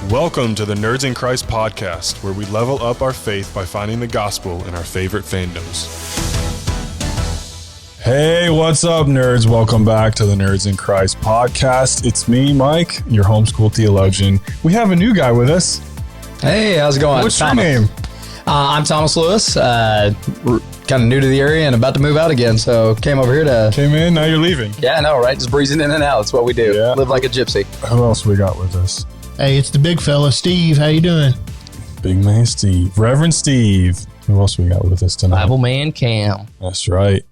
Welcome to the Nerds in Christ podcast, where we level up our faith by finding the gospel in our favorite fandoms. Hey, what's up, nerds? Welcome back to the Nerds in Christ podcast. It's me, Mike, your homeschool theologian. We have a new guy with us. Hey, how's it going? What's your name? I'm Thomas Lewis. Kind of new to the area and about to move out again, so came over here to... Came in, now you're leaving. Yeah, I know, right? Just breezing in and out. That's what we do. Yeah. Live like a gypsy. Who else we got with us? Hey, it's the big fella, Steve. How you doing? Big man Steve. Reverend Steve. Who else we got with us tonight? Bible man Cam. That's right.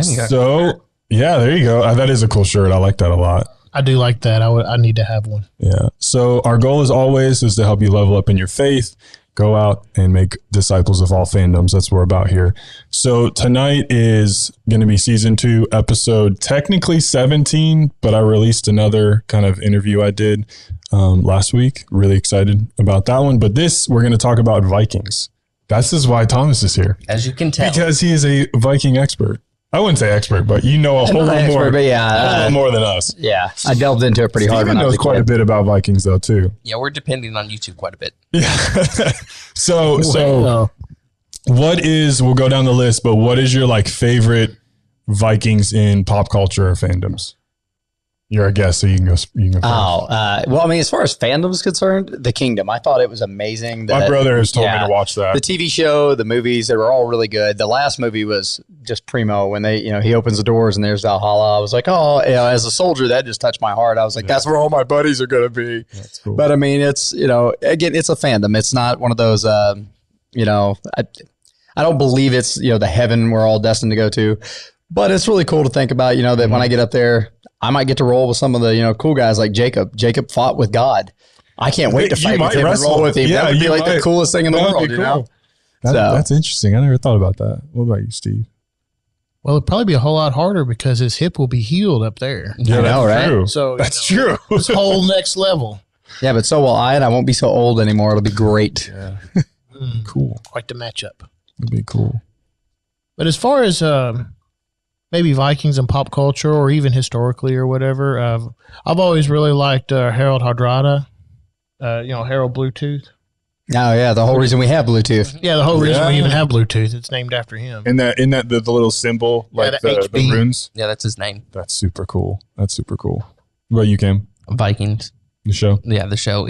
So, yeah, there you go. That is a cool shirt. I like that a lot. I do like that. I need to have one. Yeah. So our goal as always is to help you level up in your faith, go out and make disciples of all fandoms. That's what we're about here. So tonight is going to be season 2, episode technically 17, but I released another kind of interview I did last week. Really excited about that one. But this, we're going to talk about Vikings. This is why Thomas is here. as you can tell, Because he is a Viking expert. I wouldn't say expert, but you know a whole lot more, But yeah, a little more than us. yeah, I delved into it pretty hard. Steven knows quite a bit about Vikings though too. yeah, we're depending on YouTube quite a bit. Yeah. So we'll go down the list, but what is your favorite Vikings in pop culture or fandoms? You're a guest, so you can go first. Well, I mean, as far as fandom is concerned, The Kingdom, I thought it was amazing. My brother has told me to watch that. The TV show, the movies, they were all really good. The last movie was just primo when he opens the doors and there's Valhalla. I was like, oh, as a soldier, that just touched my heart. I was like, that's where all my buddies are going to be. That's cool. But I mean, it's, again, it's a fandom. It's not one of those, I don't believe it's, the heaven we're all destined to go to. But it's really cool to think about, that when I get up there, I might get to roll with some of the, cool guys like Jacob. Jacob fought with God. I can't wait to fight with him and roll with him. Yeah, that would be the coolest thing in the world, cool. That's interesting. I never thought about that. What about you, Steve? Well, it'd probably be a whole lot harder because his hip will be healed up there. Yeah, that's right? true. So that's true. It's whole next level. Yeah, but so will I, and I won't be so old anymore. It'll be great. Yeah. Cool. Quite the matchup. It'll be cool. But as far as maybe Vikings and pop culture or even historically or whatever, I've always really liked Harold Hardrada, Harold Bluetooth. Oh, yeah, the whole reason we have Bluetooth. Yeah, the whole reason we even have Bluetooth, it's named after him. And that the little symbol, Yeah, like the the HB. runes? Yeah, that's his name. That's super cool. What about you, Cam? Vikings. The show? Yeah, the show.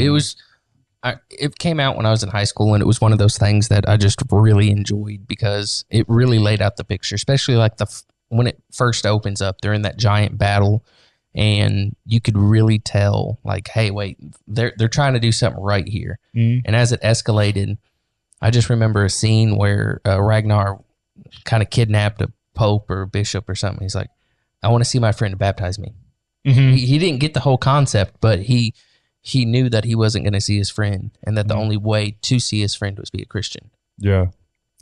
It came out when I was in high school, and it was one of those things that I just really enjoyed because it really laid out the picture, especially when it first opens up. They're in that giant battle, and you could really tell, hey, wait, they're trying to do something right here. Mm-hmm. And as it escalated, I just remember a scene where Ragnar kind of kidnapped a pope or a bishop or something. He's like, I want to see my friend baptize me. Mm-hmm. He didn't get the whole concept, but he knew that he wasn't going to see his friend, and that the only way to see his friend was be a Christian. Yeah.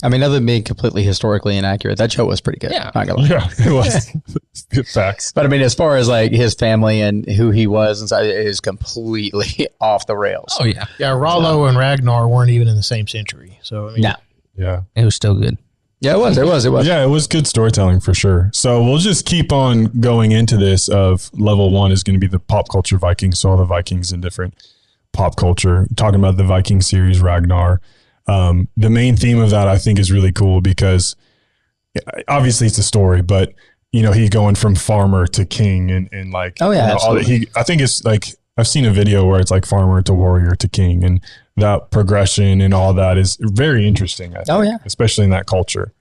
I mean, other than being completely historically inaccurate, that show was pretty good. Yeah. Not gonna lie. Yeah, it was. Good facts. But I mean, as far as his family and who he was, and stuff, it is completely off the rails. Oh, yeah. Yeah, Rollo and Ragnar weren't even in the same century. So, I mean, No. Yeah. It was still good. Yeah, it was. Yeah, it was good storytelling for sure. So we'll just keep on going into this of level 1 is going to be the pop culture Vikings. So all the Vikings in different pop culture, talking about the Viking series, Ragnar. The main theme of that I think is really cool because obviously it's a story, but he's going from farmer to king and oh yeah, absolutely. I think it's I've seen a video where it's farmer to warrior to king, and that progression and all that is very interesting. I think, oh yeah, especially in that culture.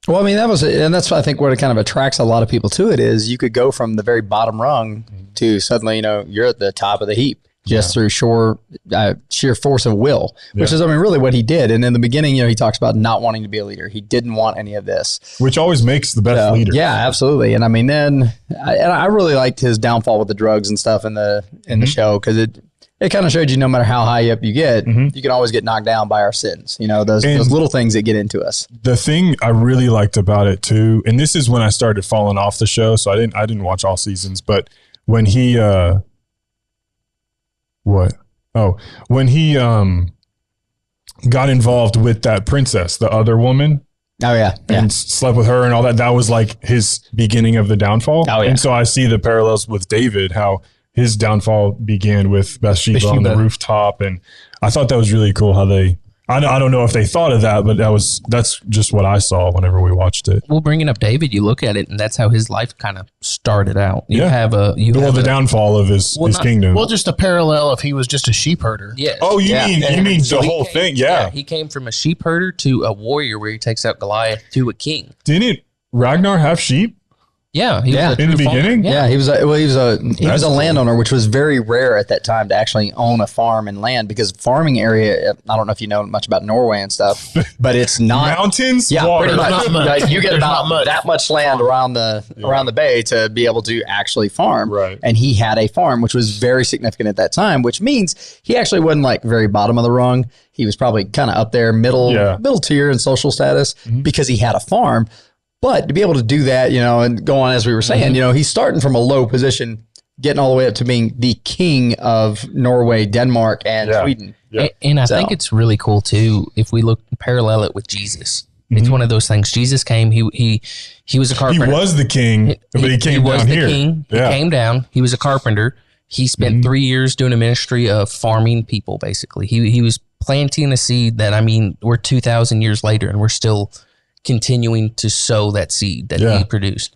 Well, I mean, that's I think what kind of attracts a lot of people to it is you could go from the very bottom rung to suddenly you're at the top of the heap. Just through sheer force of will, which is, really what he did. And in the beginning, he talks about not wanting to be a leader. He didn't want any of this. Which always makes the best leader. Yeah, absolutely. And I mean, then I really liked his downfall with the drugs and stuff in the show because it kind of showed you no matter how high up you get, you can always get knocked down by our sins. Those little things that get into us. The thing I really liked about it too, and this is when I started falling off the show, so I didn't watch all seasons, but when he when he got involved with that princess, the other woman, Oh yeah. and slept with her and all that. That was like his beginning of the downfall. Oh, yeah. And so I see the parallels with David, how his downfall began with Bathsheba on the rooftop. And I thought that was really cool how I don't know if they thought of that, but that's just what I saw whenever we watched it. Well, bringing up David, you look at it, and that's how his life kind of started out. You have the downfall of his kingdom. Well, just a parallel if he was just a sheep herder. Yes. Oh, you mean So the whole thing? Yeah. He came from a sheep herder to a warrior where he takes out Goliath to a king. Didn't Ragnar have sheep? Yeah, in the beginning. Yeah, he was a landowner, which was very rare at that time to actually own a farm and land, because farming area. I don't know if you know much about Norway and stuff, but it's not mountains. Yeah, water. pretty much. Not much. Like, you get There's about not much. that much land around the bay to be able to actually farm. Right. And he had a farm, which was very significant at that time, which means he actually wasn't like very bottom of the rung. He was probably kind of up there, middle tier in social status, because he had a farm. But to be able to do that, and go on as we were saying, he's starting from a low position, getting all the way up to being the king of Norway, Denmark, and Sweden. Yeah. And I think it's really cool too if we parallel it with Jesus. It's one of those things. Jesus came. He was a carpenter. He was the king, but he came was down the here. King. He came down. He was a carpenter. He spent 3 years doing a ministry of farming people. Basically, he was planting a seed that, we're 2,000 years later, and we're still continuing to sow that seed that he produced.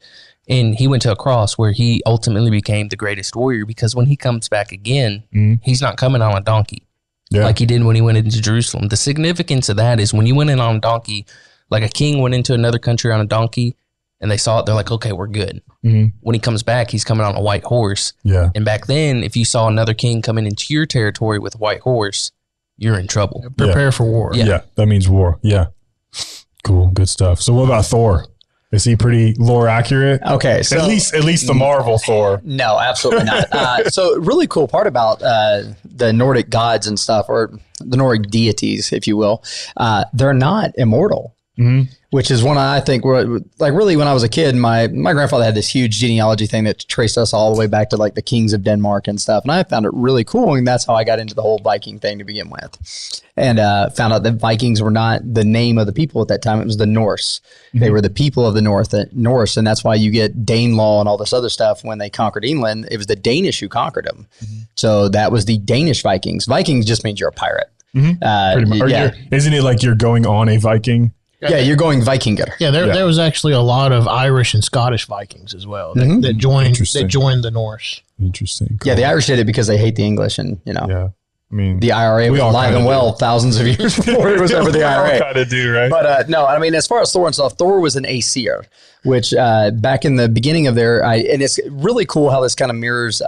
And he went to a cross where he ultimately became the greatest warrior, because when he comes back again, he's not coming on a donkey like he did when he went into Jerusalem. The significance of that is when you went in on a donkey, like a king went into another country on a donkey and they saw it, they're like, okay, we're good. When he comes back, he's coming on a white horse. Yeah. And back then, if you saw another king coming into your territory with a white horse, you're in trouble. Prepare for war. Yeah, that means war. Yeah. Cool, good stuff. So what about Thor? Is he pretty lore accurate? Okay, so at least the Marvel Thor. No, absolutely not. So really cool part about the Nordic gods and stuff, or the Nordic deities, if you will, they're not immortal. Which is one I think really when I was a kid, my grandfather had this huge genealogy thing that traced us all the way back to like the kings of Denmark and stuff. And I found it really cool. And that's how I got into the whole Viking thing to begin with. And found out that Vikings were not the name of the people at that time. It was the Norse. They were the people of the Norse. And that's why you get Danelaw and all this other stuff. When they conquered England, it was the Danish who conquered them. So that was the Danish Vikings. Vikings just means you're a pirate. Pretty much. Isn't it like you're going on a Viking? Yeah, you're going Vikinger. Yeah, there was actually a lot of Irish and Scottish Vikings as well that joined the Norse. Interesting. Cool. Yeah, the Irish did it because they hate the English, and Yeah. I mean, the IRA was alive and well thousands of years before it was ever the IRA. Kind of do, right? But no, I mean, as far as Thor and stuff, Thor was an Aesir, which back in the beginning of and it's really cool how this kind of mirrors.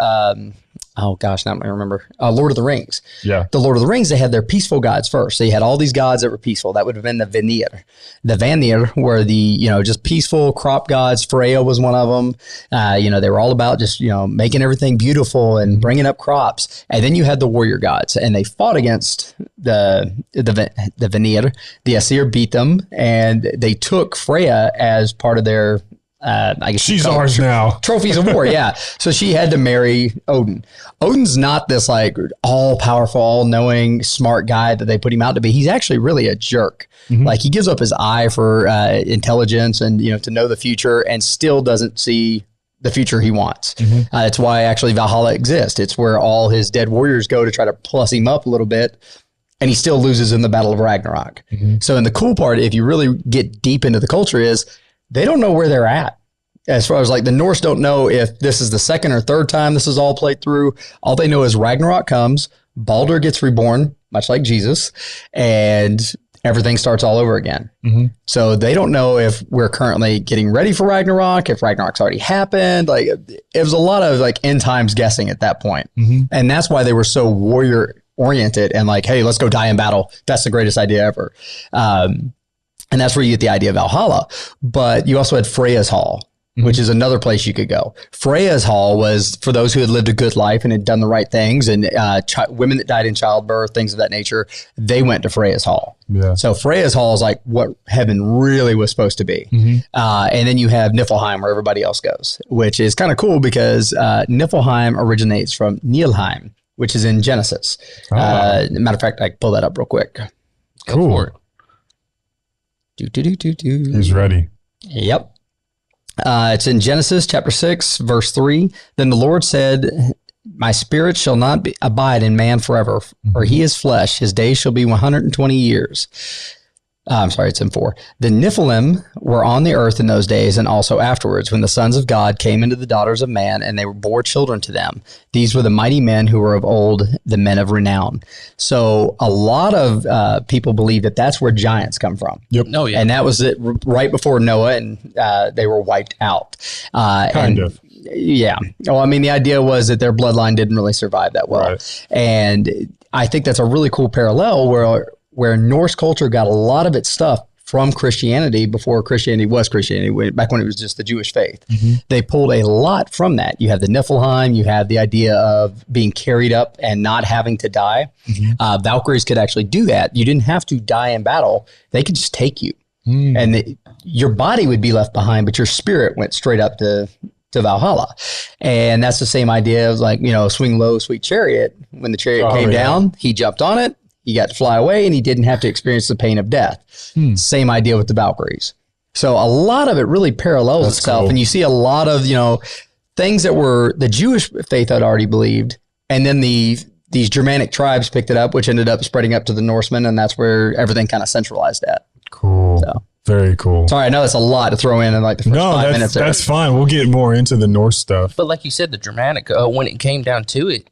Oh gosh, now I remember. Lord of the Rings. Yeah. The Lord of the Rings, they had their peaceful gods first. So you had all these gods that were peaceful. That would have been the Vanir. The Vanir were the, just peaceful crop gods. Freya was one of them. They were all about just, making everything beautiful and bringing up crops. And then you had the warrior gods, and they fought against the Vanir. The Aesir beat them, and they took Freya as part of their I guess she's ours now. Trophies of war, yeah. So she had to marry Odin. Odin's not this like all powerful, all knowing, smart guy that they put him out to be. He's actually really a jerk. Like he gives up his eye for intelligence and to know the future, and still doesn't see the future he wants. That's why actually Valhalla exists. It's where all his dead warriors go to try to plus him up a little bit. And he still loses in the Battle of Ragnarok. So, and the cool part, if you really get deep into the culture, is they don't know where they're at. As far as like the Norse don't know if this is the second or third time this is all played through. All they know is Ragnarok comes, Baldur gets reborn, much like Jesus, and everything starts all over again. So they don't know if we're currently getting ready for Ragnarok, if Ragnarok's already happened. Like it was a lot of like end times guessing at that point. And that's why they were so warrior oriented and like, hey, let's go die in battle. That's the greatest idea ever. And that's where you get the idea of Valhalla. But you also had Freya's Hall, which is another place you could go. Freya's Hall was for those who had lived a good life and had done the right things, and women that died in childbirth, things of that nature, they went to Freya's Hall. Yeah. So Freya's Hall is like what heaven really was supposed to be. And then you have Niflheim, where everybody else goes, which is kind of cool because Niflheim originates from Niflheim, which is in Genesis. Matter of fact, I can pull that up real quick. Go for it. He's ready. Yep. It's in Genesis chapter 6, verse 3. Then the Lord said, my spirit shall not abide in man forever, for he is flesh. His days shall be 120 years. I'm sorry, it's in 4. The Nephilim were on the earth in those days and also afterwards, when the sons of God came into the daughters of man, and they bore children to them. These were the mighty men who were of old, the men of renown. So a lot of people believe that that's where giants come from. Yep. Oh, yeah. And that was it right before Noah, and they were wiped out. Kind of. Yeah. Well, I mean, the idea was that their bloodline didn't really survive that well. Right. And I think that's a really cool parallel where Norse culture got a lot of its stuff from Christianity before Christianity was Christianity, back when it was just the Jewish faith. They pulled a lot from that. You have the Niflheim, you have the idea of being carried up and not having to die. Valkyries could actually do that. You didn't have to die in battle. They could just take you. And your body would be left behind, but your spirit went straight up to Valhalla. And that's the same idea of like, swing low, sweet chariot. When the chariot came down, he jumped on it. He got to fly away, and he didn't have to experience the pain of death. Same idea with the Valkyries. So a lot of it really parallels itself. Cool. And you see a lot of, things that were the Jewish faith had already believed. And then these Germanic tribes picked it up, which ended up spreading up to the Norsemen. And that's where everything kind of centralized at. Cool. So. Very cool. Sorry, I know that's a lot to throw in like the first 5 minutes. That's fine. We'll get more into the Norse stuff. But like you said, the Germanic, when it came down to it,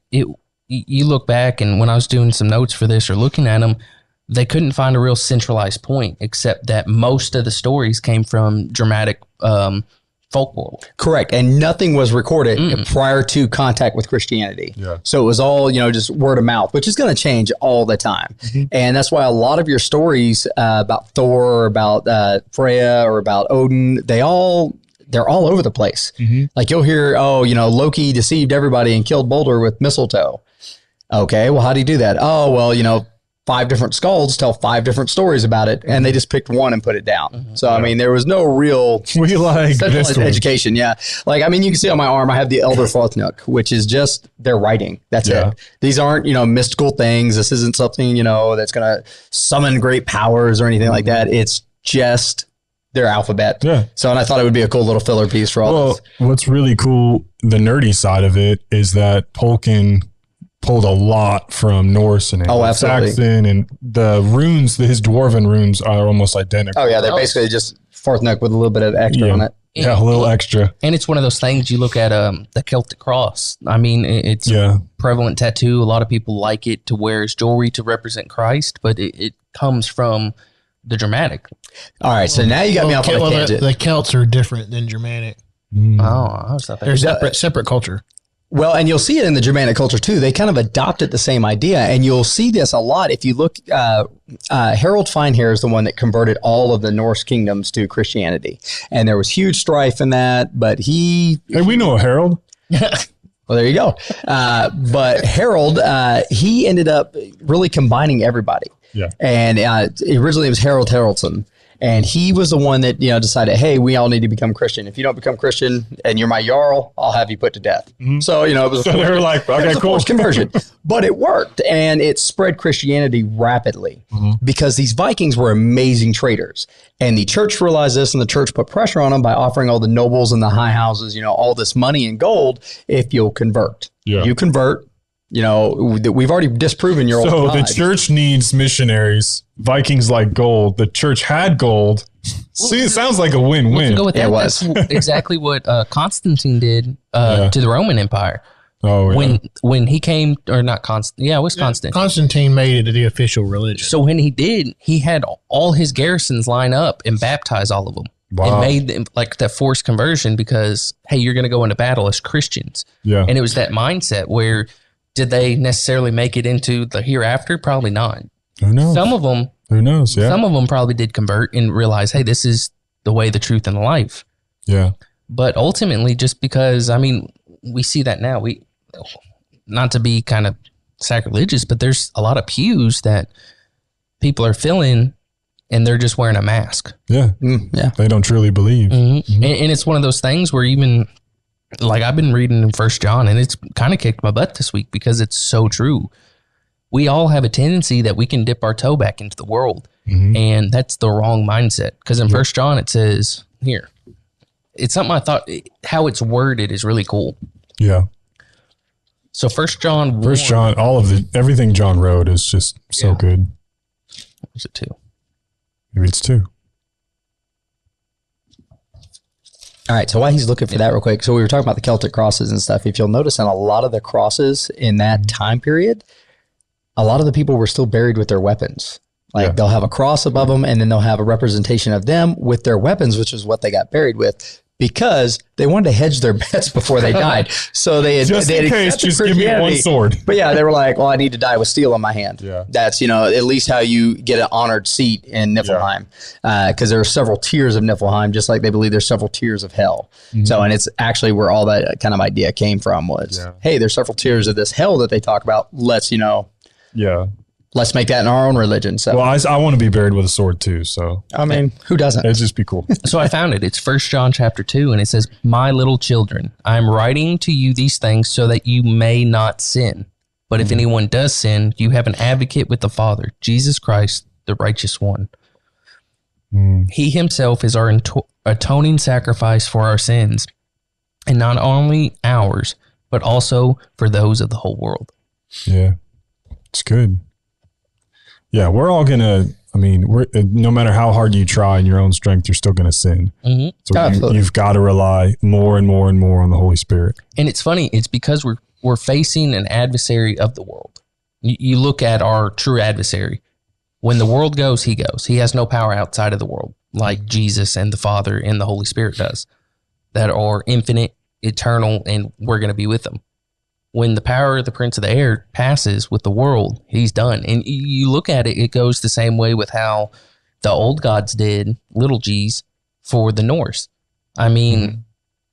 you look back, and when I was doing some notes for this or looking at them, they couldn't find a real centralized point, except that most of the stories came from Germanic folklore. Correct. And nothing was recorded prior to contact with Christianity. Yeah. So it was all, just word of mouth, which is going to change all the time. And that's why a lot of your stories about Thor, or about Freya, or about Odin, they're all over the place. Like you'll hear, Loki deceived everybody and killed Baldur with mistletoe. Okay, well, how do you do that? Oh, well, 5 different skalds tell 5 different stories about it, and they just picked one and put it down. So, I mean, there was no real centralized education. Yeah. Like, I mean, you can see on my arm, I have the Elder Frothnuk, which is just their writing. That's it. These aren't, mystical things. This isn't something, that's going to summon great powers or anything like that. It's just their alphabet. Yeah. So, and I thought it would be a cool little filler piece for all this. What's really cool, the nerdy side of it, is that Tolkien pulled a lot from Norse and Saxon, and the runes, his dwarven runes are almost identical. Oh yeah, they're basically just Frothnuk with a little bit of extra on it. Yeah, a little extra. And it's one of those things, you look at the Celtic cross. I mean, it's a prevalent tattoo. A lot of people like it to wear as jewelry to represent Christ, but it comes from the Germanic. All right, so now you got me off on a tangent. The Celts are different than Germanic. Oh, I was thought that they're separate culture. Well, and you'll see it in the Germanic culture too. They kind of adopted the same idea, and you'll see this a lot if you look. Harold Finehair is the one that converted all of the Norse kingdoms to Christianity, and there was huge strife in that. But hey, we know Harold. Well, there you go. But Harold, he ended up really combining everybody. Yeah, and originally it was Harold Haraldsson. And he was the one that, decided, hey, we all need to become Christian. If you don't become Christian and you're my Jarl, I'll have you put to death. So, it was they were like, okay, cool. Forced conversion. But it worked, and it spread Christianity rapidly because these Vikings were amazing traders. And the church realized this, and the church put pressure on them by offering all the nobles and the high houses, all this money and gold if you'll convert. Yeah. You convert. We've already disproven your old God. So the church needs missionaries. Vikings like gold. The church had gold. See, it sounds like a win-win. Go with that. That's exactly what Constantine did to the Roman Empire. Oh, yeah. When he came, or not Constantine. Yeah, it was Constantine. Constantine made it the official religion. So when he did, he had all his garrisons line up and baptize all of them. Wow. And made them like that forced conversion because, hey, you're going to go into battle as Christians. Yeah. And it was that mindset where, did they necessarily make it into the hereafter? Probably not. Who knows? Some of them. Who knows? Yeah. Some of them probably did convert and realize, hey, this is the way, the truth, and the life. Yeah. But ultimately, just because, I mean, we see that now. Not to be kind of sacrilegious, but there's a lot of pews that people are filling and they're just wearing a mask. Yeah. Yeah. They don't truly believe. And it's one of those things where even, like, I've been reading in 1 John, and it's kind of kicked my butt this week because it's so true. we all have a tendency that we can dip our toe back into the world. And that's the wrong mindset. Because in 1 John, it says here, it's something I thought how it's worded is really cool. Yeah. So 1 John 1 John, everything John wrote is just so good. Is it 2? Maybe it's 2. All right, so while he's looking for that real quick, so we were talking about the Celtic crosses and stuff. If you'll notice in a lot of the crosses in that time period, a lot of the people were still buried with their weapons. Like they'll have a cross above them and then they'll have a representation of them with their weapons, which is what they got buried with, because they wanted to hedge their bets before they died. So they had Just in case, just give me one sword. But yeah, they were like, well, I need to die with steel in my hand. Yeah. That's, at least how you get an honored seat in Niflheim. Because there are several tiers of Niflheim, just like they believe there's several tiers of hell. So, and it's actually where all that kind of idea came from was, hey, there's several tiers of this hell that they talk about. Let's, let's make that in our own religion. So, well, I want to be buried with a sword too. So, I mean, who doesn't? It'd just be cool. So I found it. It's 1 John chapter 2, and it says, "My little children, I am writing to you these things so that you may not sin. But if anyone does sin, you have an advocate with the Father, Jesus Christ, the righteous one. He himself is our atoning sacrifice for our sins, and not only ours, but also for those of the whole world." Yeah, it's good. Yeah, we're all gonna. I mean, no matter how hard you try in your own strength, you're still gonna sin. So you've got to rely more and more and more on the Holy Spirit. And it's funny. It's because we're facing an adversary of the world. You look at our true adversary. When the world goes, he goes. He has no power outside of the world, like Jesus and the Father and the Holy Spirit does, that are infinite, eternal, and we're going to be with them. When the power of the Prince of the Air passes with the world, he's done. And you look at it, it goes the same way with how the old gods did, little g's, for the Norse. I mean,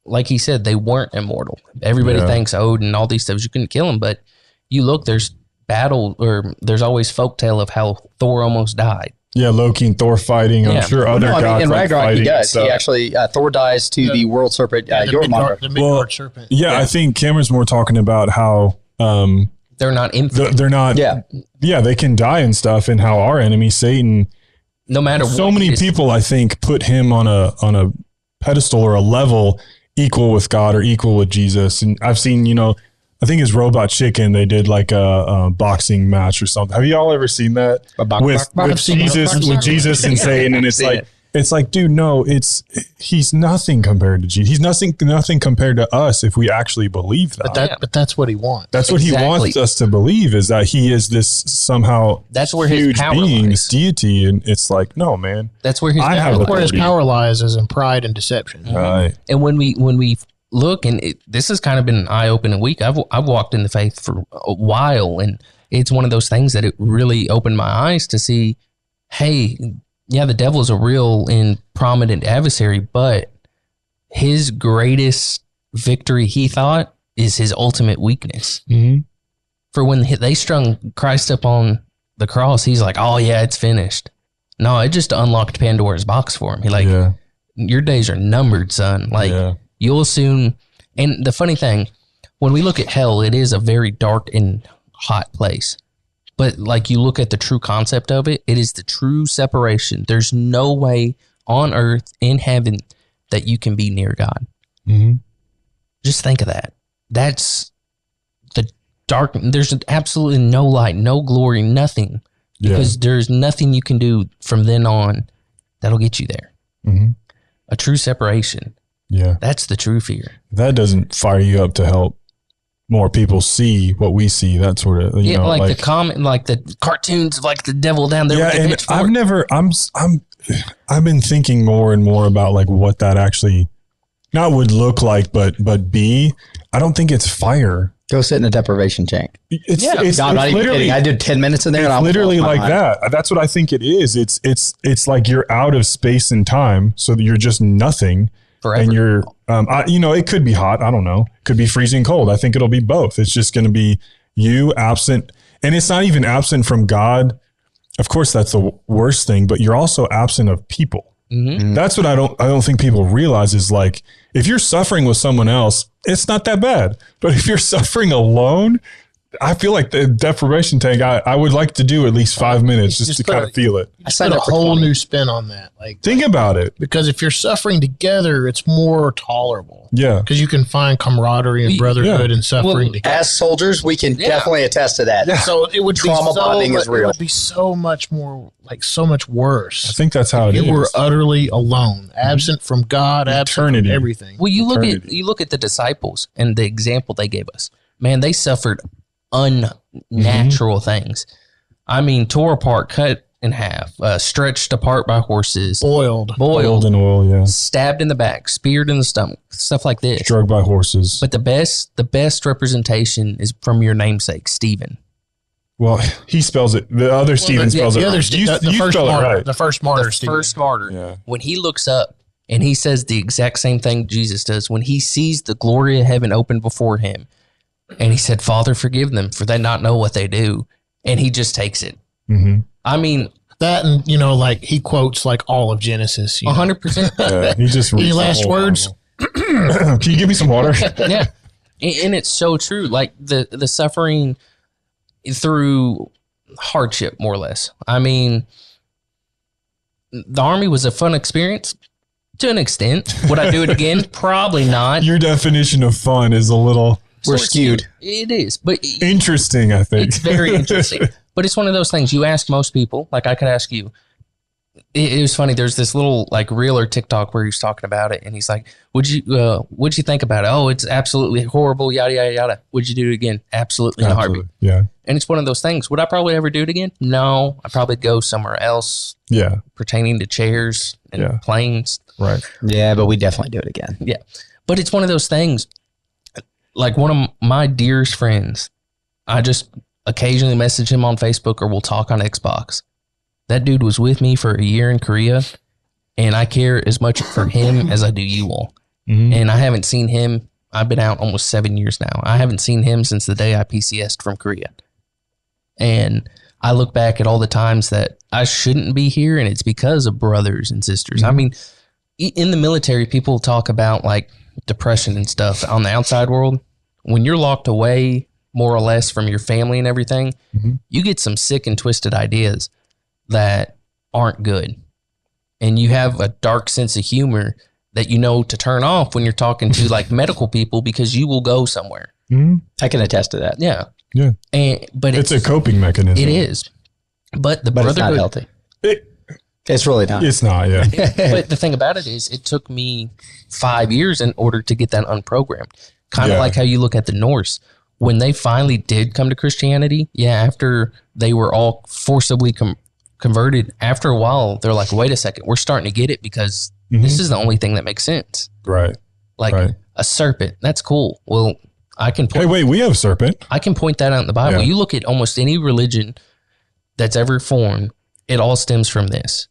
like he said, they weren't immortal. Everybody thinks Odin and all these stuff, you couldn't kill them. But you look, there's always folktale of how Thor almost died. Yeah, Loki and Thor fighting. I'm sure other gods in Ragnarok fighting. He does. He actually, Thor dies to the world serpent, Jormungandr. The Midgard serpent. Yeah, I think Cameron's more talking about how they're not infinite. They're not. Yeah, they can die and stuff, and how our enemy Satan. No matter what. So many people, I think, put him on a pedestal or a level equal with God or equal with Jesus. And I've seen, I think it's Robot Chicken. They did like a boxing match or something. Have you all ever seen that with Jesus and Satan? And it's like, dude, no, he's nothing compared to Jesus. He's nothing compared to us if we actually believe that. But that's what he wants. That's what he wants us to believe, is that he is this somehow that's where huge his power being, lies. this deity, and it's like, no, man. That's where his power lies, is in pride and deception. Right. And when we look, and this has kind of been an eye-opening week. I've walked in the faith for a while, and it's one of those things that it really opened my eyes to see, hey, yeah, the devil is a real and prominent adversary, but his greatest victory, he thought, is his ultimate weakness. For when they strung Christ up on the cross, he's like, oh yeah, it's finished. No, it just unlocked Pandora's box for him. He your days are numbered, son. You'll soon. And the funny thing, when we look at hell, it is a very dark and hot place. But like you look at the true concept of it, it is the true separation. There's no way on earth, in heaven, that you can be near God. Just think of that. That's the dark. There's absolutely no light, no glory, nothing. Because there's nothing you can do from then on that'll get you there. A true separation. Yeah. That's the true fear. That doesn't fire you up to help more people see what we see, that sort of, you know, like the comment, like the cartoons of like the devil down there. Yeah, with the and I've been thinking more and more about like what that actually not would look like, but be. I don't think it's fire. Go sit in a deprivation tank. It's I'm not even kidding. I did 10 minutes in there. It's literally like that. That's what I think it is. It's like you're out of space and time, so that you're just nothing. Forever. And you're, it could be hot. I don't know. It could be freezing cold. I think it'll be both. It's just going to be you absent. And it's not even absent from God. Of course, that's the worst thing, but you're also absent of people. That's what I don't think people realize is like, if you're suffering with someone else, it's not that bad. But if you're suffering alone, I feel like the deprivation tank, I would like to do at least 5 minutes just to kind of feel it. I put a whole new spin on that. Like, think about it. Because if you're suffering together, it's more tolerable. Yeah. Because you can find camaraderie and brotherhood and suffering together. As soldiers, we can definitely attest to that. Yeah. So it would trauma bonding is real. It would be so much more, like so much worse. I think that's how it is. You were utterly alone, absent from God, absent from everything. Well, you look at the disciples and the example they gave us. Man, they suffered unnatural things. I mean, tore apart, cut in half, stretched apart by horses, boiled in oil, yeah, stabbed in the back, speared in the stomach, stuff like this, drugged by horses. But the best representation is from your namesake, Stephen. Well, he spells it. The other Stephen spells it. The first martyr. The first martyr. The first martyr. Yeah. When he looks up and he says the exact same thing Jesus does, when he sees the glory of heaven open before him, and he said, "Father, forgive them, for they not know what they do," and he just takes it. Mm-hmm. I mean, that, and like he quotes like all of Genesis. 100%. Yeah, he just any last words? Can you give me some water? Yeah, and it's so true. Like the suffering through hardship, more or less. I mean, the Army was a fun experience to an extent. Would I do it again? Probably not. Your definition of fun is a little... We're skewed. It is, but interesting, I think. It's very interesting. But it's one of those things you ask most people, like I could ask you. It was funny. There's this little like reel or TikTok where he's talking about it, and he's like, "What'd you think about it? Oh, it's absolutely horrible. Yada yada yada. Would you do it again? Absolutely, in a heartbeat. Yeah. And it's one of those things. Would I probably ever do it again? No. I'd probably go somewhere else. Yeah. Pertaining to chairs and planes. Right. Yeah, but we definitely do it again. Yeah. But it's one of those things. Like one of my dearest friends, I just occasionally message him on Facebook or we'll talk on Xbox. That dude was with me for a year in Korea, and I care as much for him as I do you all. Mm-hmm. And I haven't seen him. I've been out almost 7 years now. I haven't seen him since the day I PCS'd from Korea. And I look back at all the times that I shouldn't be here, and it's because of brothers and sisters. Mm-hmm. I mean, in the military, people talk about like depression and stuff on the outside world. When you're locked away more or less from your family and everything, mm-hmm. you get some sick and twisted ideas that aren't good. And you have a dark sense of humor that you know to turn off when you're talking to like medical people, because you will go somewhere. Mm-hmm. I can attest to that. Yeah. Yeah. But it's a coping mechanism. It is. But it's not healthy. It's really not. It's not, yeah. But the thing about it is it took me 5 years in order to get that unprogrammed. Kind of like how you look at the Norse. When they finally did come to Christianity, after they were all forcibly converted, after a while, they're like, wait a second, we're starting to get it, because mm-hmm. this is the only thing that makes sense. Right. Like a serpent, that's cool. Well, I can point... Hey, wait, we have serpent. I can point that out in the Bible. Yeah. You look at almost any religion that's ever formed, it all stems from this.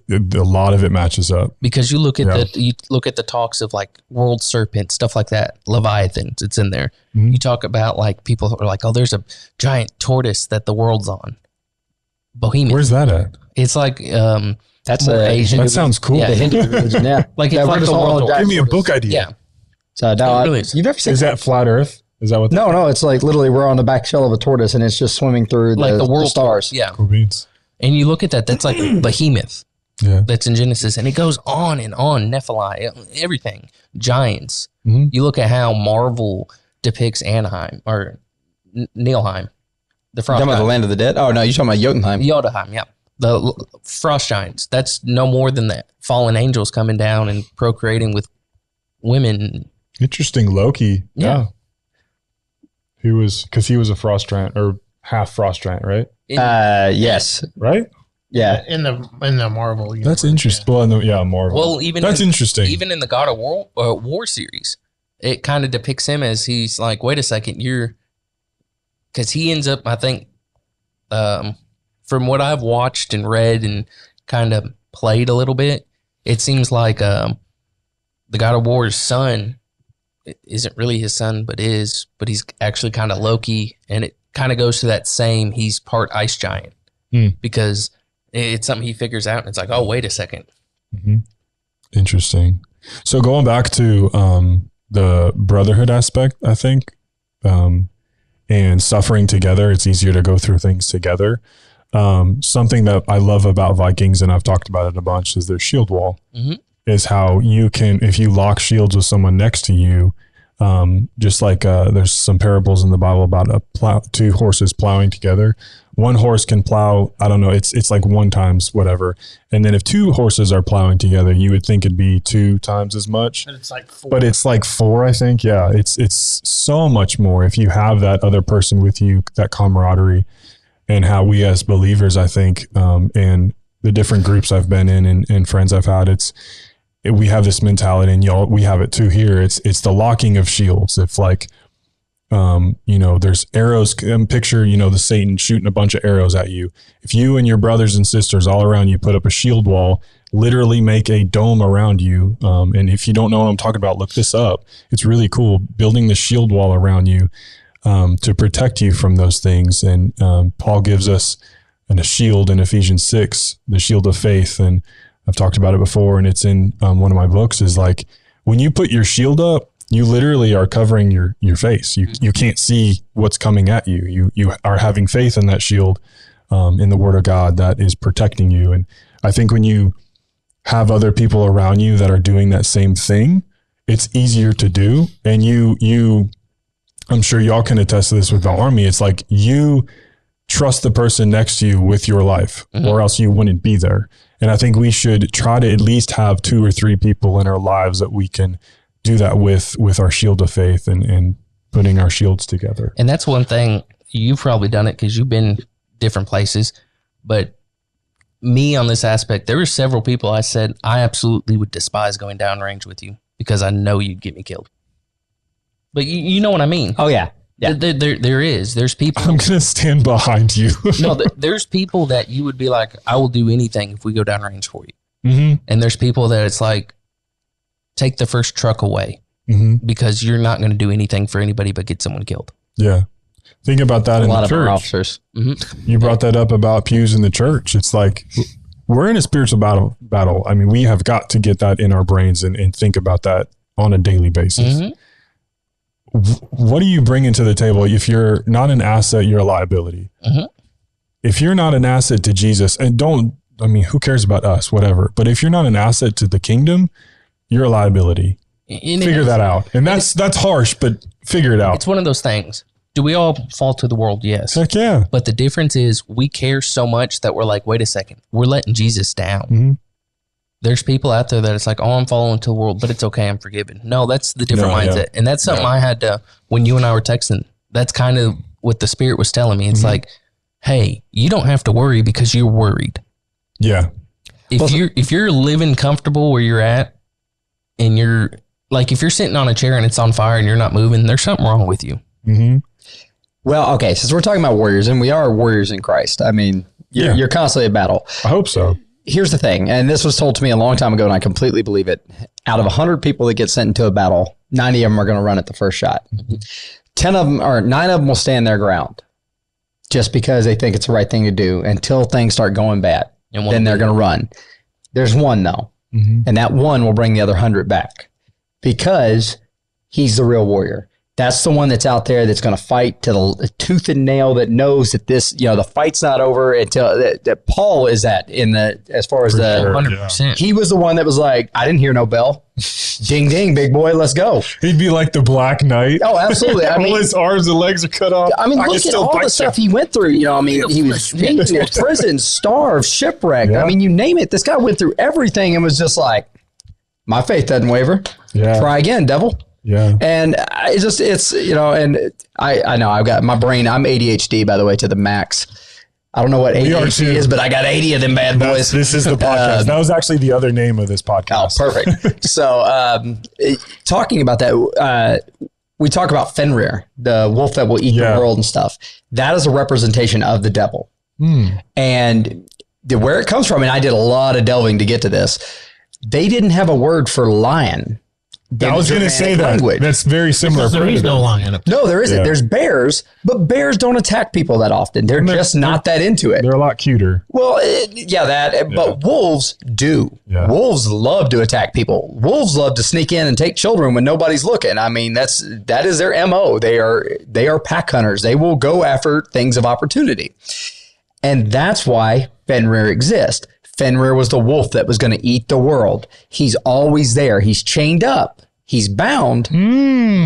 A lot of it matches up, because you look at the talks of like world serpent, stuff like that, Leviathans, it's in there. Mm-hmm. You talk about like people are like, oh, there's a giant tortoise that the world's on. Bohemian. Where's that at? It's like that's Asian. That sounds cool. Yeah, the Hindu religion. Yeah, like it's like the world. Give me a book idea. Yeah. So no, you've ever seen? Is that flat Earth? Is that what? No. It's like literally we're on the back shell of a tortoise and it's just swimming through like the world stars. Yeah. Cool beans. And you look at that, that's like Behemoth. Yeah. That's in Genesis. And it goes on and on. Nephilim, everything. Giants. Mm-hmm. You look at how Marvel depicts Anaheim or Nilheim. The frost. You're talking about the land of the dead? Oh, no, you're talking about Jotunheim. Jotunheim, yeah. The frost giants. That's no more than that. Fallen angels coming down and procreating with women. Interesting. Loki. Yeah. He was a frost giant or half frost giant, right? Yes. Right? Yeah. In the Marvel universe. That's interesting. Yeah. Well, Marvel. Well, interesting. Even in the God of War series, it kind of depicts him as he's like, wait a second, because he ends up, I think, from what I've watched and read and kind of played a little bit, it seems like the God of War's son isn't really his son, but he's actually kind of Loki, and it kind of goes to that same, he's part ice giant because it's something he figures out, and it's like, oh, wait a second. Mm-hmm. Interesting. So going back to the brotherhood aspect, I think and suffering together. It's easier to go through things together. Something that I love about Vikings, and I've talked about it a bunch, is their shield wall. Is how you can, if you lock shields with someone next to you, just like there's some parables in the Bible about two horses plowing together. One horse can plow, I don't know, it's like 1 times whatever. And then if 2 horses are plowing together, you would think it'd be 2 times as much. But it's like 4. But it's like 4, I think. Yeah, it's so much more if you have that other person with you, that camaraderie, and how we as believers, I think, and the different groups I've been in and friends I've had, we have this mentality, and we have it too here. It's the locking of shields. If like, there's arrows, picture, the Satan shooting a bunch of arrows at you. If you and your brothers and sisters all around you put up a shield wall, literally make a dome around you. And if you don't know what I'm talking about, look this up. It's really cool building the shield wall around you, to protect you from those things. And, Paul gives us a shield in Ephesians 6, the shield of faith. And I've talked about it before, and it's in one of my books, is like when you put your shield up, you literally are covering your face. You can't see what's coming at you. You are having faith in that shield, in the Word of God that is protecting you. And I think when you have other people around you that are doing that same thing, it's easier to do. And I'm sure y'all can attest to this with the Army. It's like you trust the person next to you with your life, or else you wouldn't be there. And I think we should try to at least have 2 or 3 people in our lives that we can do that with our shield of faith and putting our shields together. And that's one thing, you've probably done it because you've been different places. But me on this aspect, there were several people I said, I absolutely would despise going downrange with you because I know you'd get me killed. But you know what I mean? Oh, yeah. Yeah. There's people. I'm going to stand behind you. No, there's people that you would be like, I will do anything if we go downrange for you. Mm-hmm. And there's people that it's like, take the first truck away because you're not going to do anything for anybody but get someone killed. Yeah. Think about that in the church. A lot of our officers. You brought that up about pews in the church. It's like, we're in a spiritual battle. I mean, we have got to get that in our brains and think about that on a daily basis. What do you bring into the table? If you're not an asset, you're a liability. If you're not an asset to Jesus, and who cares about us, whatever. But if you're not an asset to the kingdom, you're a liability. Figure that out. And that's harsh, but figure it out. It's one of those things. Do we all fall to the world? Yes. Heck yeah. But the difference is we care so much that we're like, wait a second, we're letting Jesus down. There's people out there that it's like, oh, I'm following to the world, but it's okay, I'm forgiven. No, that's the different mindset. Yeah. And that's something I had to, when you and I were texting, that's kind of what the Spirit was telling me. It's like, hey, you don't have to worry because you're worried. Yeah. If you're living comfortable where you're at, and you're like, if you're sitting on a chair and it's on fire and you're not moving, there's something wrong with you. Well, okay, since we're talking about warriors, and we are warriors in Christ, I mean, you're constantly in battle. I hope so. Here's the thing, and this was told to me a long time ago, and I completely believe it. Out of 100 people that get sent into a battle, 90 of them are going to run at the first shot. 9 of them will stand their ground just because they think it's the right thing to do until things start going bad. And then they're going to run. There's one, though, and that one will bring the other 100 back because he's the real warrior. That's the one that's out there that's going to fight to the tooth and nail, that knows that this, the fight's not over until that Paul is at as far as 100%. He was the one that was like, I didn't hear no bell. Ding, ding, big boy, let's go. He'd be like the Black Knight. Oh, absolutely. I mean, all his arms and legs are cut off. I mean, look at all the stuff he went through. He was in prison, starved, shipwrecked. Yeah. I mean, you name it. This guy went through everything and was just like, my faith doesn't waver. Yeah. Try again, devil. Yeah. And and I know I've got my brain. I'm ADHD, by the way, to the max. I don't know what ADHD is, but I got 80 of them bad boys. This is the podcast. That was actually the other name of this podcast. Oh, perfect. So talking about that, we talk about Fenrir, the wolf that will eat the world and stuff. That is a representation of the devil. And where it comes from, and I did a lot of delving to get to this, they didn't have a word for lion I was going to say that. Language. That's very similar. There is no lion. No, there isn't. Yeah. There's bears, but bears don't attack people that often. They're just not that into it. They're a lot cuter. Well, but wolves do. Yeah. Wolves love to attack people. Wolves love to sneak in and take children when nobody's looking. I mean, that is their MO. They are pack hunters. They will go after things of opportunity. And that's why Fenrir exists. Fenrir was the wolf that was going to eat the world. He's always there. He's chained up. He's bound,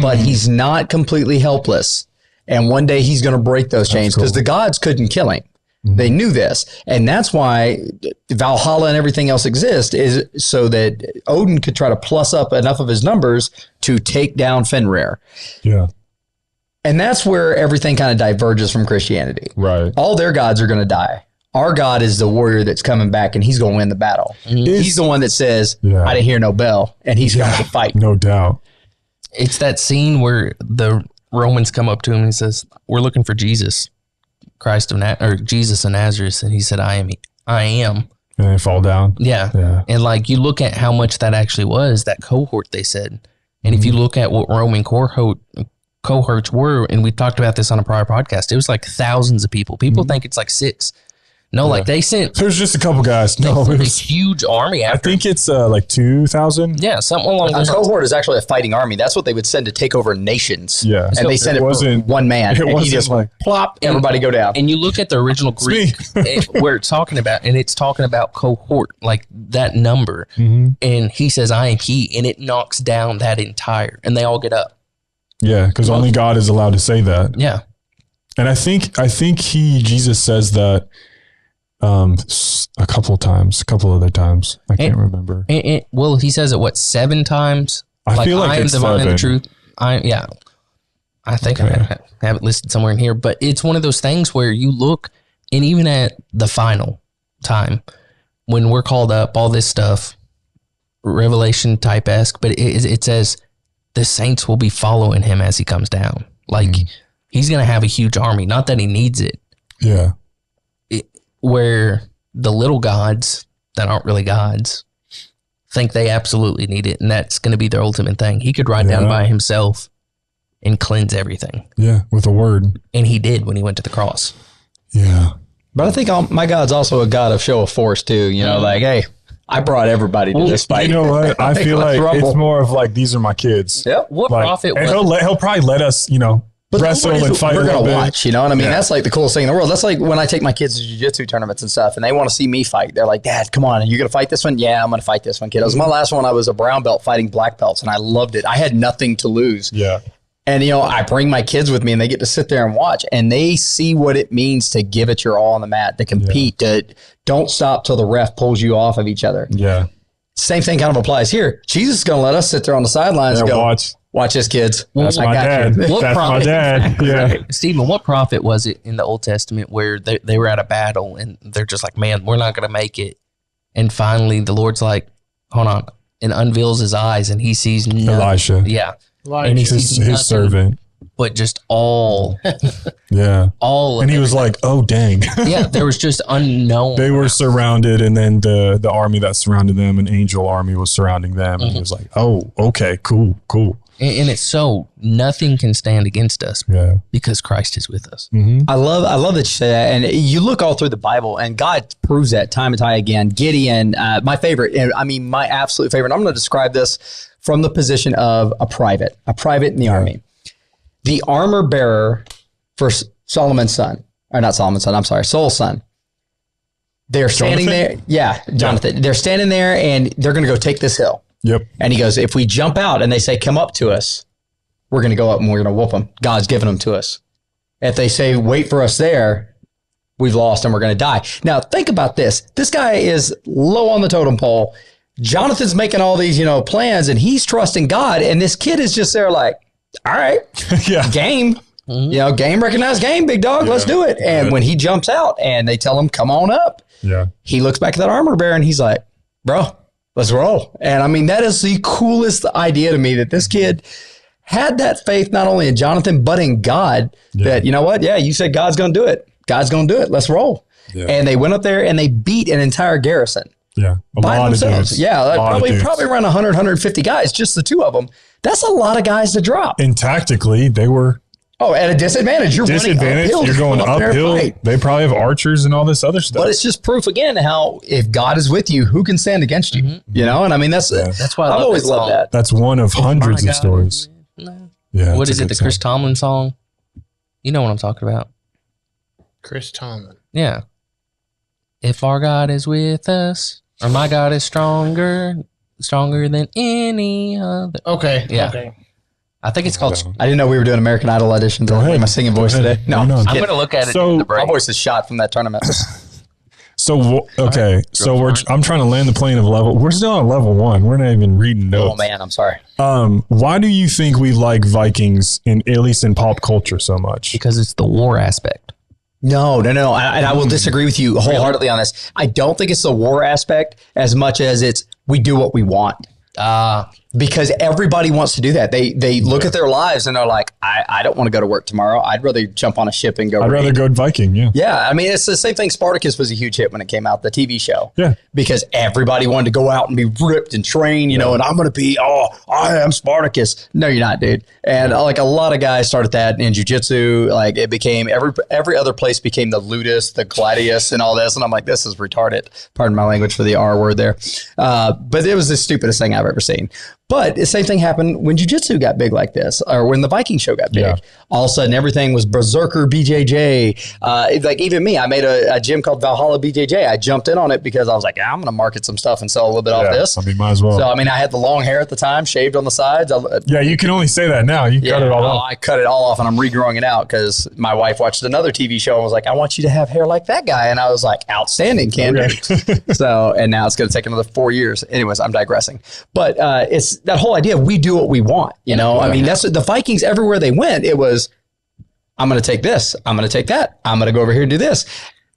but he's not completely helpless. And one day he's going to break those chains because the gods couldn't kill him. They knew this. And that's why Valhalla and everything else exists, is so that Odin could try to plus up enough of his numbers to take down Fenrir. Yeah. And that's where everything kind of diverges from Christianity. Right. All their gods are going to die. Our God is the warrior that's coming back, and he's going to win the battle. He's the one that says, I didn't hear no bell, and he's going to fight. No doubt. It's that scene where the Romans come up to him and he says, we're looking for Jesus, Jesus of Nazareth. And he said, I am. And they fall down. Yeah. And like, you look at how much that actually was, that cohort, they said. And if you look at what Roman cohorts were, and we talked about this on a prior podcast, it was like thousands of people. People think it's like 6. No, like they sent. There's just a couple guys. No, it it was a was, huge army. I After think it's like 2,000. yeah, something along A those lines. cohort is actually a fighting army. That's what they would send to take over nations. Yeah. And they send it for one man. It And he wasn't just like, plop, everybody go down. And you look at the original Greek where it's talking about, and it's talking about cohort, like that number. And he says, I am he, and it knocks down that entire, and they all get up. yeah, because only God is allowed to say that. Yeah. And I think Jesus says that a couple other times. I can't remember. Well, he says it 7 times? I feel like I am it's the vine and the 7. truth. I think I have it listed somewhere in here, but it's one of those things where you look, and even at the final time when we're called up, all this stuff, Revelation type-esque, but it says the saints will be following him as he comes down. Like he's going to have a huge army. Not that he needs it. Yeah. Where the little gods that aren't really gods think they absolutely need it, and that's going to be their ultimate thing. He could ride down by himself and cleanse everything. Yeah, with a word. And he did when he went to the cross. Yeah. But I think my God's also a God of show of force too. You know, like, hey, I brought everybody to this fight. You know what? I feel like it's more of like, these are my kids. Yep. What Like, prophet and was he'll probably let us, wrestle and fight a we're little gonna bit. watch, you know what I mean? That's like the coolest thing in the world. That's like when I take my kids to jiu-jitsu tournaments and stuff, and they want to see me fight. They're like, Dad, come on, are you gonna fight this one? Yeah, I'm gonna fight this one, kid. It was my last one. I was a brown belt fighting black belts, and I loved it. I had nothing to lose. Yeah. And I bring my kids with me, and they get to sit there and watch, and they see what it means to give it your all on the mat, to compete, to don't stop till the ref pulls you off of each other. Yeah. Same thing kind of applies here. Jesus is gonna let us sit there on the sidelines and go, watch this, kids. That's my dad. You. That's my dad. Yeah. Stephen, what prophet was it in the Old Testament where they were at a battle and they're just like, man, we're not going to make it. And finally the Lord's like, hold on, and unveils his eyes and he sees nothing. Elisha. Yeah. Elijah. And he sees His servant. but just all And he was like, oh, dang. yeah, there was just unknown. They were surrounded, and then the army that surrounded them, an angel army was surrounding them. And he was like, oh, okay, cool. And it's so nothing can stand against us because Christ is with us. I love that you say that. And you look all through the Bible, and God proves that time and time again. Gideon, my favorite, my absolute favorite. I'm going to describe this from the position of a private in the army. The armor bearer for Solomon's son, or not Solomon's son, I'm sorry, Saul's son. They're standing there. Yeah, Jonathan. They're standing there, and they're going to go take this hill. Yep. And he goes, if we jump out and they say, come up to us, we're going to go up and we're going to whoop them. God's given them to us. If they say, wait for us there, we've lost and we're going to die. Now, think about this. This guy is low on the totem pole. Jonathan's making all these, plans, and he's trusting God. And this kid is just there like, all right, game. Game recognized game, big dog. Let's do it. And when he jumps out and they tell him, come on up, he looks back at that armor bearer and he's like, bro, let's roll. And that is the coolest idea to me, that this kid had that faith not only in Jonathan, but in God, that, you know what? Yeah, you said God's going to do it. God's going to do it. Let's roll. Yeah. And they went up there and they beat an entire garrison. Yeah. by lot themselves. of dudes. Yeah, like Lot of probably dudes. around 100, 150 guys, just the two of them. That's a lot of guys to drop. And tactically, they were At a disadvantage. You're running uphill. You're going to go up there and uphill. fight. They probably have archers and all this other stuff. But it's just proof again how if God is with you, who can stand against you? You know, and I mean that's why I've always loved that. That's one of hundreds of stories. Yeah. What it's is a it? good The Chris song. Tomlin song? You know what I'm talking about? Chris Tomlin. Yeah. If our God is with us, or my God is stronger than any other. Okay. Yeah. Okay. I think it's called. I didn't know we were doing American Idol auditions. Go ahead. My singing voice Go ahead. today. No, Why not? I'm I'm kidding. going to look at it So- in the My break. voice is shot from that tournament. So, okay. So I'm trying to land the plane of level. We're still on level 1. We're not even reading notes. Oh man, I'm sorry. Why do you think we like Vikings at least in pop culture so much? Because it's the war aspect. No. And I will disagree with you wholeheartedly on this. I don't think it's the war aspect as much as it's we do what we want. Because everybody wants to do that. They look at their lives and they're like, I don't want to go to work tomorrow. I'd rather jump on a ship and go. I'd rather go Viking. Yeah. Yeah, I mean, it's the same thing. Spartacus was a huge hit when it came out, the TV show. Yeah. Because everybody wanted to go out and be ripped and trained, you know, and I'm going to be, I am Spartacus. No, you're not, dude. And like a lot of guys started that in jiu-jitsu. Like it became, every other place became the ludus, the gladius and all this. And I'm like, this is retarded. Pardon my language for the R word there. But it was the stupidest thing I've ever seen. But the same thing happened when jiu-jitsu got big like this, or when the Viking show got big. Yeah. All of a sudden, everything was Berserker BJJ. Like even me, I made a gym called Valhalla BJJ. I jumped in on it because I was like, I'm going to market some stuff and sell a little bit off this. I mean, might as well. So, I mean, I had the long hair at the time, shaved on the sides. Yeah, you can only say that now. You cut it all off. I cut it all off and I'm regrowing it out because my wife watched another TV show and was like, I want you to have hair like that guy. And I was like, outstanding, Ken. Okay. So, and now it's going to take another 4 years. Anyways, I'm digressing. But it's that whole idea of we do what we want, you know? I mean, that's the Vikings everywhere they went. It was, I'm going to take this. I'm going to take that. I'm going to go over here and do this.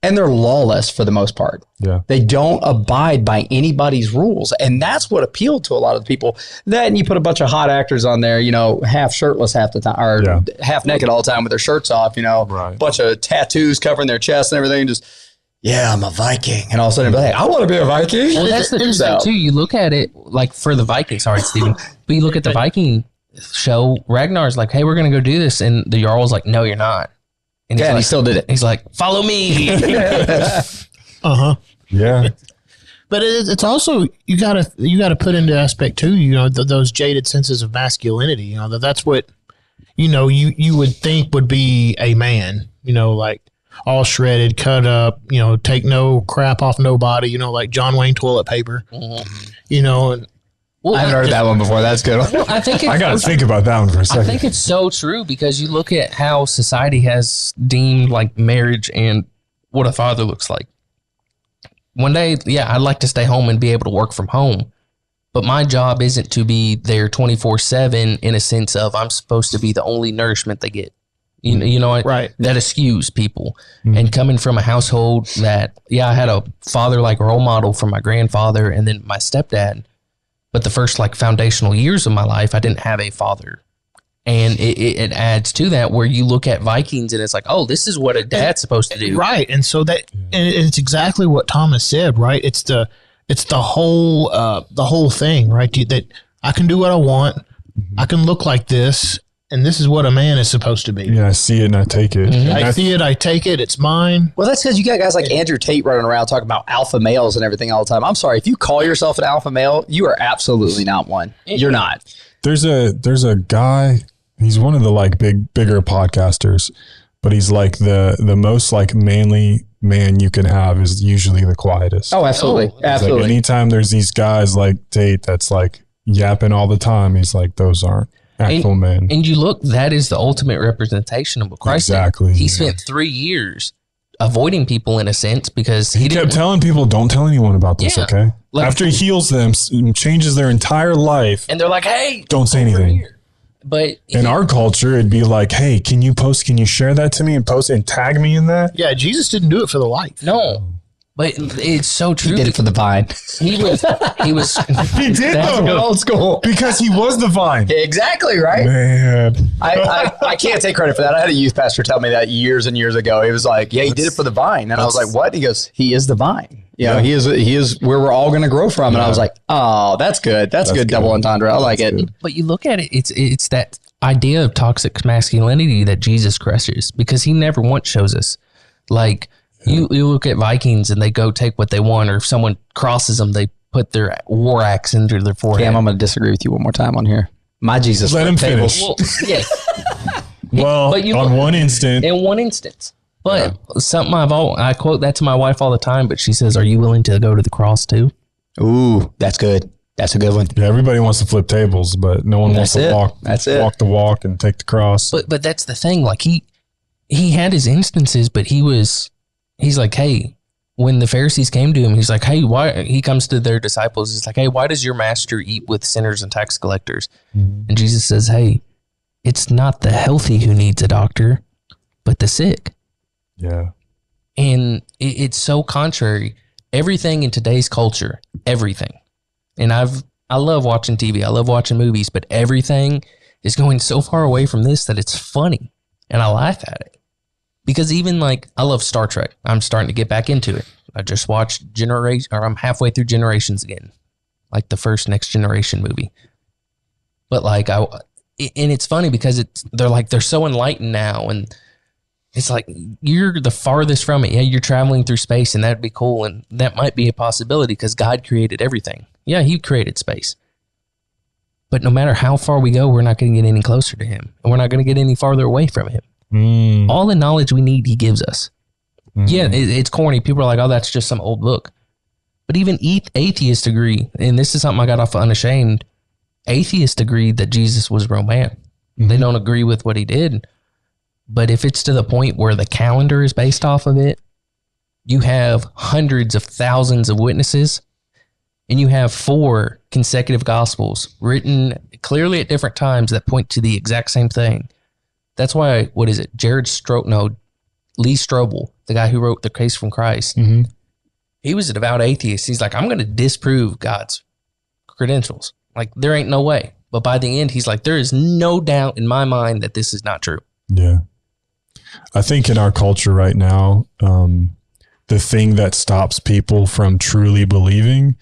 And they're lawless for the most part. Yeah. They don't abide by anybody's rules. And that's what appealed to a lot of the people. That and you put a bunch of hot actors on there, you know, half shirtless half the time, or half naked all the time with their shirts off, you know, Right. bunch of tattoos covering their chest and everything. Just, yeah, I'm a Viking. And all of a sudden, hey, I want to be a Viking. Well, that's the thing So- too. You look at it like for the Vikings. Sorry, Steven. But you look at the Viking show. Ragnar's like, "Hey, we're gonna go do this," and the Jarl's like, "No, you're not." And Yeah, he's and like, he still did it. He's like, "Follow me." Yeah. But it's also you gotta put into aspect too. You know those jaded senses of masculinity. You know that's what you know you would think would be a man. You know, like all shredded, cut up. You know, take no crap off nobody. You know, like John Wayne toilet paper. You know, and Well, I haven't heard that one before. That's good. I think I got to think about that one for a I second. think it's so true because you look at how society has deemed like marriage and what a father looks like. One day, yeah, I'd like to stay home and be able to work from home, but my job isn't to be there 24/7 in a sense of I'm supposed to be the only nourishment they get. You know, Right. That eschews people. And coming from a household that, yeah, I had a father like role model from my grandfather and then my stepdad. But the first like foundational years of my life, I didn't have a father. And it adds to that where you look at Vikings and it's like, oh, this is what a dad's supposed to do. right, and so that and it's exactly what Thomas said. Right, it's the whole thing. Right, that I can do what I want. I can look like this, and this is what a man is supposed to be. Yeah, I see it and I take it. And I that's- see it, I take it, it's mine. Well, that's because you got guys like Andrew Tate running around talking about alpha males and everything all the time. I'm sorry. If you call yourself an alpha male, you are absolutely not one. You're not. There's a guy, he's one of the like bigger podcasters, but he's like the most like manly man you can have is usually the quietest. Oh, absolutely. Like Absolutely. anytime there's these guys like Tate that's like yapping all the time, he's like, those aren't actual men. And you look, that is the ultimate representation of what Christ did. Exactly, He yeah. spent 3 years avoiding people in a sense because he He kept didn't. telling people, don't tell anyone about this, Yeah. okay? Like- After he heals them, changes their entire life, And they're like, hey, don't say over anything. here. But In our culture, it'd be like, hey, can you share that to me and post it and tag me in that? Yeah, Jesus didn't do it for the life. no, but it's so true. He did it for the vine. He was. He did That's though. Old school. Because he was the vine. Exactly, right? Man. I can't take credit for that. I had a youth pastor tell me that years and years ago. He was like, yeah, he did it for the vine. And I was like, what? He goes, he is the vine. You know, he is where we're all going to grow from. And I was like, oh, that's good. That's good. Double entendre. I like it. But you look at it, it's that idea of toxic masculinity that Jesus crushes, because he never once shows us. Like, you look at Vikings and they go take what they want, or if someone crosses them, they put their war axe into their forehead. Cam, I'm going to disagree with you one more time on here. My Jesus. Let him finish. Well, yes. Well, but in one instance. But something I quote that to my wife all the time, but she says, are you willing to go to the cross too? Ooh, that's good. That's a good one. Yeah, everybody wants to flip tables, but no one wants to walk the walk and take the cross. But that's the thing. Like, he had his instances, but he's like, hey, when the Pharisees came to him, he's like, hey, why? He comes to their disciples. He's like, hey, why does your master eat with sinners and tax collectors? Mm-hmm. And Jesus says, hey, it's not the healthy who needs a doctor, but the sick. Yeah. And it's so contrary. Everything in today's culture, everything. And I love watching TV. I love watching movies, but everything is going so far away from this that it's funny. And I laugh at it. Because even like, I love Star Trek. I'm starting to get back into it. I just watched I'm halfway through Generations again. Like the first Next Generation movie. But like, and it's funny because they're so enlightened now, and it's like, you're the farthest from it. Yeah, you're traveling through space, and that'd be cool, and that might be a possibility because God created everything. Yeah, he created space. But no matter how far we go, we're not going to get any closer to him, and we're not going to get any farther away from him. All the knowledge we need, he gives us. Yeah, it's corny. People are like, oh, that's just some old book. But even atheists agree, and this is something I got off of Unashamed, atheists agree that Jesus was a real man. They don't agree with what he did. But if it's to the point where the calendar is based off of it, you have hundreds of thousands of witnesses, and you have 4 consecutive gospels written clearly at different times that point to the exact same thing. That's why, Lee Strobel, the guy who wrote The Case from Christ, he was a devout atheist. He's like, I'm going to disprove God's credentials. Like, there ain't no way. But by the end, he's like, there is no doubt in my mind that this is not true. Yeah. I think in our culture right now, the thing that stops people from truly believing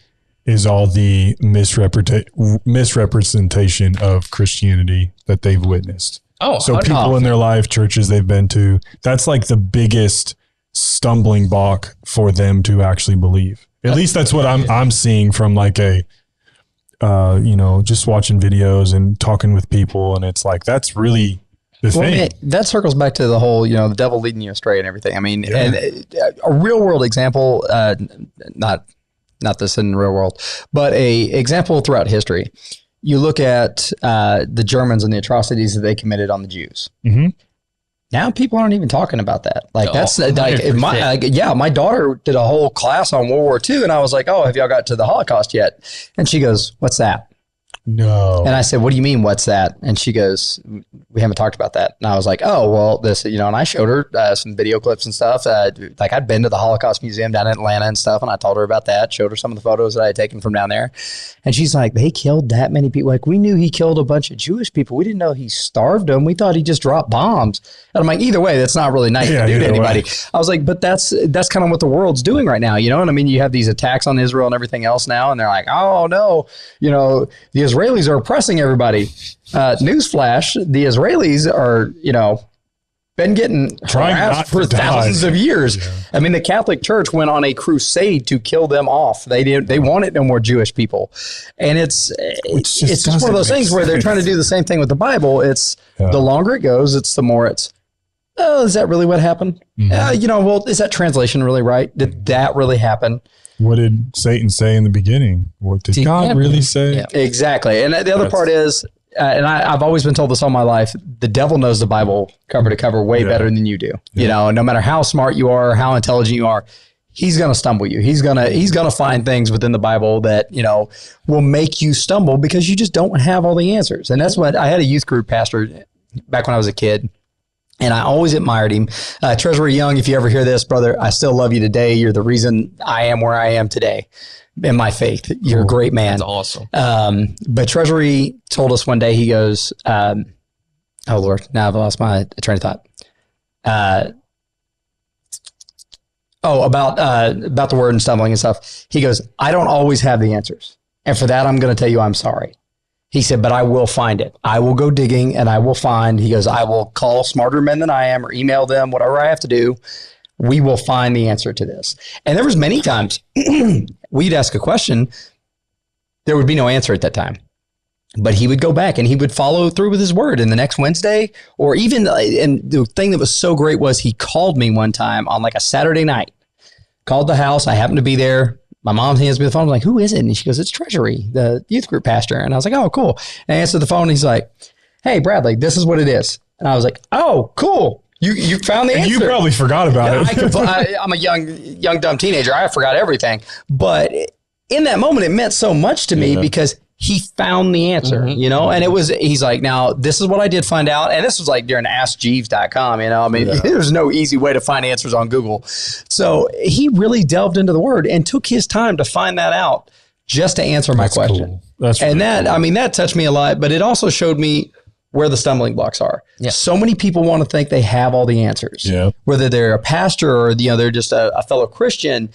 is all the misrepresentation of Christianity that they've witnessed. Oh, so people in their life, churches they've been to, that's like the biggest stumbling block for them to actually believe. At least that's what I'm seeing from like just watching videos and talking with people. And it's like, that's really the thing. That circles back to the whole, the devil leading you astray and everything. I mean, and a real world example, not this in the real world, but a example throughout history. You look at the Germans and the atrocities that they committed on the Jews. Mm-hmm. Now people aren't even talking about that. Like that's like my daughter did a whole class on World War II, and I was like, "Oh, have y'all got to the Holocaust yet?" And she goes, "What's that?" No. And I said, "What do you mean, what's that?" And she goes, "We haven't talked about that." And I was like, "Oh, well, this, and I showed her some video clips and stuff. Like I'd been to the Holocaust Museum down in Atlanta and stuff, and I told her about that, showed her some of the photos that I had taken from down there. And she's like, they killed that many people. Like, we knew he killed a bunch of Jewish people. We didn't know he starved them. We thought he just dropped bombs." And I'm like, either way, that's not really nice to do to anybody. I was like, but that's kind of what the world's doing right now. And I mean, you have these attacks on Israel and everything else now, and they're like, oh no, the Israelis are oppressing everybody. Newsflash, the Israelis are, been getting harassed for thousands of years. Yeah. I mean, the Catholic Church went on a crusade to kill them off. They wanted no more Jewish people. And it's just one of those things where they're trying to do the same thing with the Bible. It's the longer it goes, it's the more it's, oh, is that really what happened? Mm-hmm. Well, is that translation really right? Did that really happen? What did Satan say in the beginning? What did God really say? Yeah. Exactly. And the other part is, and I've always been told this all my life, the devil knows the Bible cover to cover way better than you do. Yeah. No matter how smart you are, how intelligent you are, he's going to stumble you. He's going to find things within the Bible that, will make you stumble because you just don't have all the answers. And that's what I had a youth group pastor back when I was a kid. And I always admired him. Treasury Young, if you ever hear this, brother, I still love you today. You're the reason I am where I am today in my faith. You're a great man. That's awesome. But Treasury told us one day, he goes, oh Lord, now I've lost my train of thought. about the word and stumbling and stuff. He goes, I don't always have the answers. And for that, I'm going to tell you, I'm sorry. He said, but I will find it. I will go digging and I will find, he goes, I will call smarter men than I am or email them, whatever I have to do. We will find the answer to this. And there was many times we'd ask a question. There would be no answer at that time. But he would go back and he would follow through with his word. And the next Wednesday, or even, and the thing that was so great was he called me one time on like a Saturday night, called the house. I happened to be there. My mom hands me the phone. I'm like, who is it? And she goes, it's Treasury, the youth group pastor. And I was like, oh, cool. And I answered the phone. And he's like, hey, Bradley, this is what it is. And I was like, oh, cool. You found the answer. You probably forgot about it. I'm a young, dumb teenager. I forgot everything. But in that moment, it meant so much to me because he found the answer, you know, and he's like, now this is what I did find out. And this was like during AskJeeves.com, you know, I mean, there's no easy way to find answers on Google. So he really delved into the word and took his time to find that out just to answer my question. Cool. That's really that, cool. I mean, that touched me a lot, but it also showed me where the stumbling blocks are. Yeah. So many people want to think they have all the answers, whether they're a pastor or, you know, they're just a fellow Christian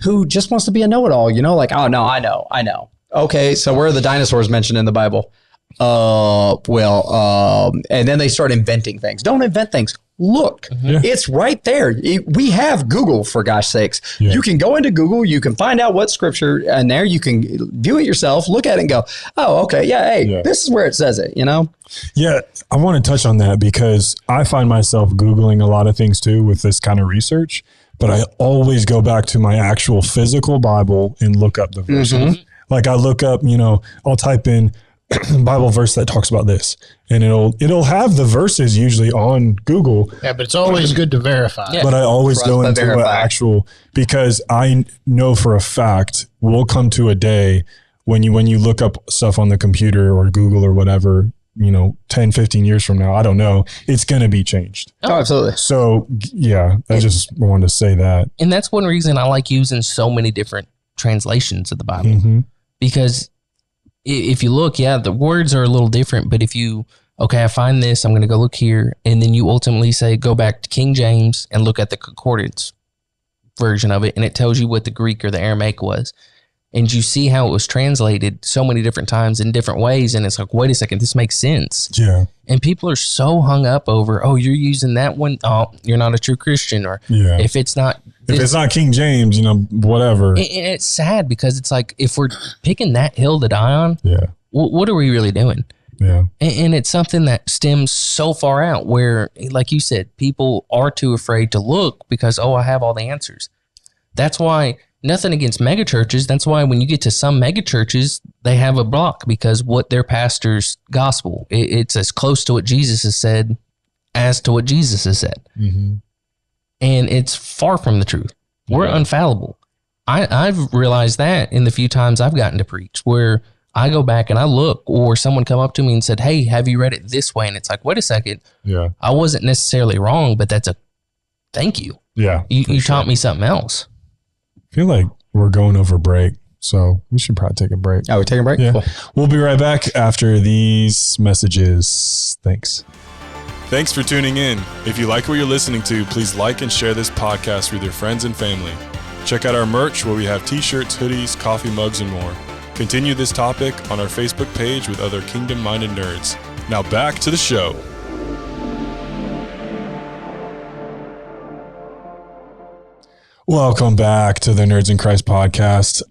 who just wants to be a know-it-all, you know, like, oh no, I know. Okay, so where are the dinosaurs mentioned in the Bible? And then they start inventing things. Don't invent things. Look, it's right there. We have Google, for gosh sakes. Yeah. You can go into Google. You can find out what scripture, and there you can view it yourself, look at it and go, oh, okay, this is where it says it, you know? Yeah, I want to touch on that because I find myself Googling a lot of things too with this kind of research, but I always go back to my actual physical Bible and look up the verses. Mm-hmm. Like I look up, you know, I'll type in Bible verse that talks about this, and it'll have the verses usually on Google. Yeah, but it's always good to verify. Yeah. But I always go into an actual, because I know for a fact we'll come to a day when you look up stuff on the computer or Google or whatever, you know, 10, 15 years from now, I don't know, it's going to be changed. Oh, absolutely. So yeah, I just wanted to say that. And that's one reason I like using so many different translations of the Bible, because if you look, the words are a little different, but if you, I find this, I'm going to go look here. And then you ultimately say, go back to King James and look at the concordance version of it. And it tells you what the Greek or the Aramaic was. And you see how it was translated so many different times in different ways. And it's like, wait a second, this makes sense. Yeah. And people are so hung up over, you're using that one. Oh, you're not a true Christian. Or if it's not King James, you know, whatever. And it's sad because it's like, if we're picking that hill to die on, what are we really doing? Yeah. And it's something that stems so far out where, like you said, people are too afraid to look because, I have all the answers. That's why, nothing against mega churches. That's why when you get to some mega churches, they have a block because what their pastor's gospel, it's as close to what Jesus has said as to what Jesus has said. Mm-hmm. And it's far from the truth. We're infallible. I've realized that in the few times I've gotten to preach where I go back and I look, or someone come up to me and said, hey, have you read it this way? And it's like, wait a second. Yeah. I wasn't necessarily wrong, but that's a thank you. Yeah. You taught me something else. I feel like we're going over break, so we should probably take a break. Oh, we're taking a break? Yeah. Cool. We'll be right back after these messages. Thanks. Thanks for tuning in. If you like what you're listening to, please like and share this podcast with your friends and family. Check out our merch where we have t-shirts, hoodies, coffee mugs, and more. Continue this topic on our Facebook page with other kingdom-minded nerds. Now back to the show. Welcome back to the Nerds in Christ podcast.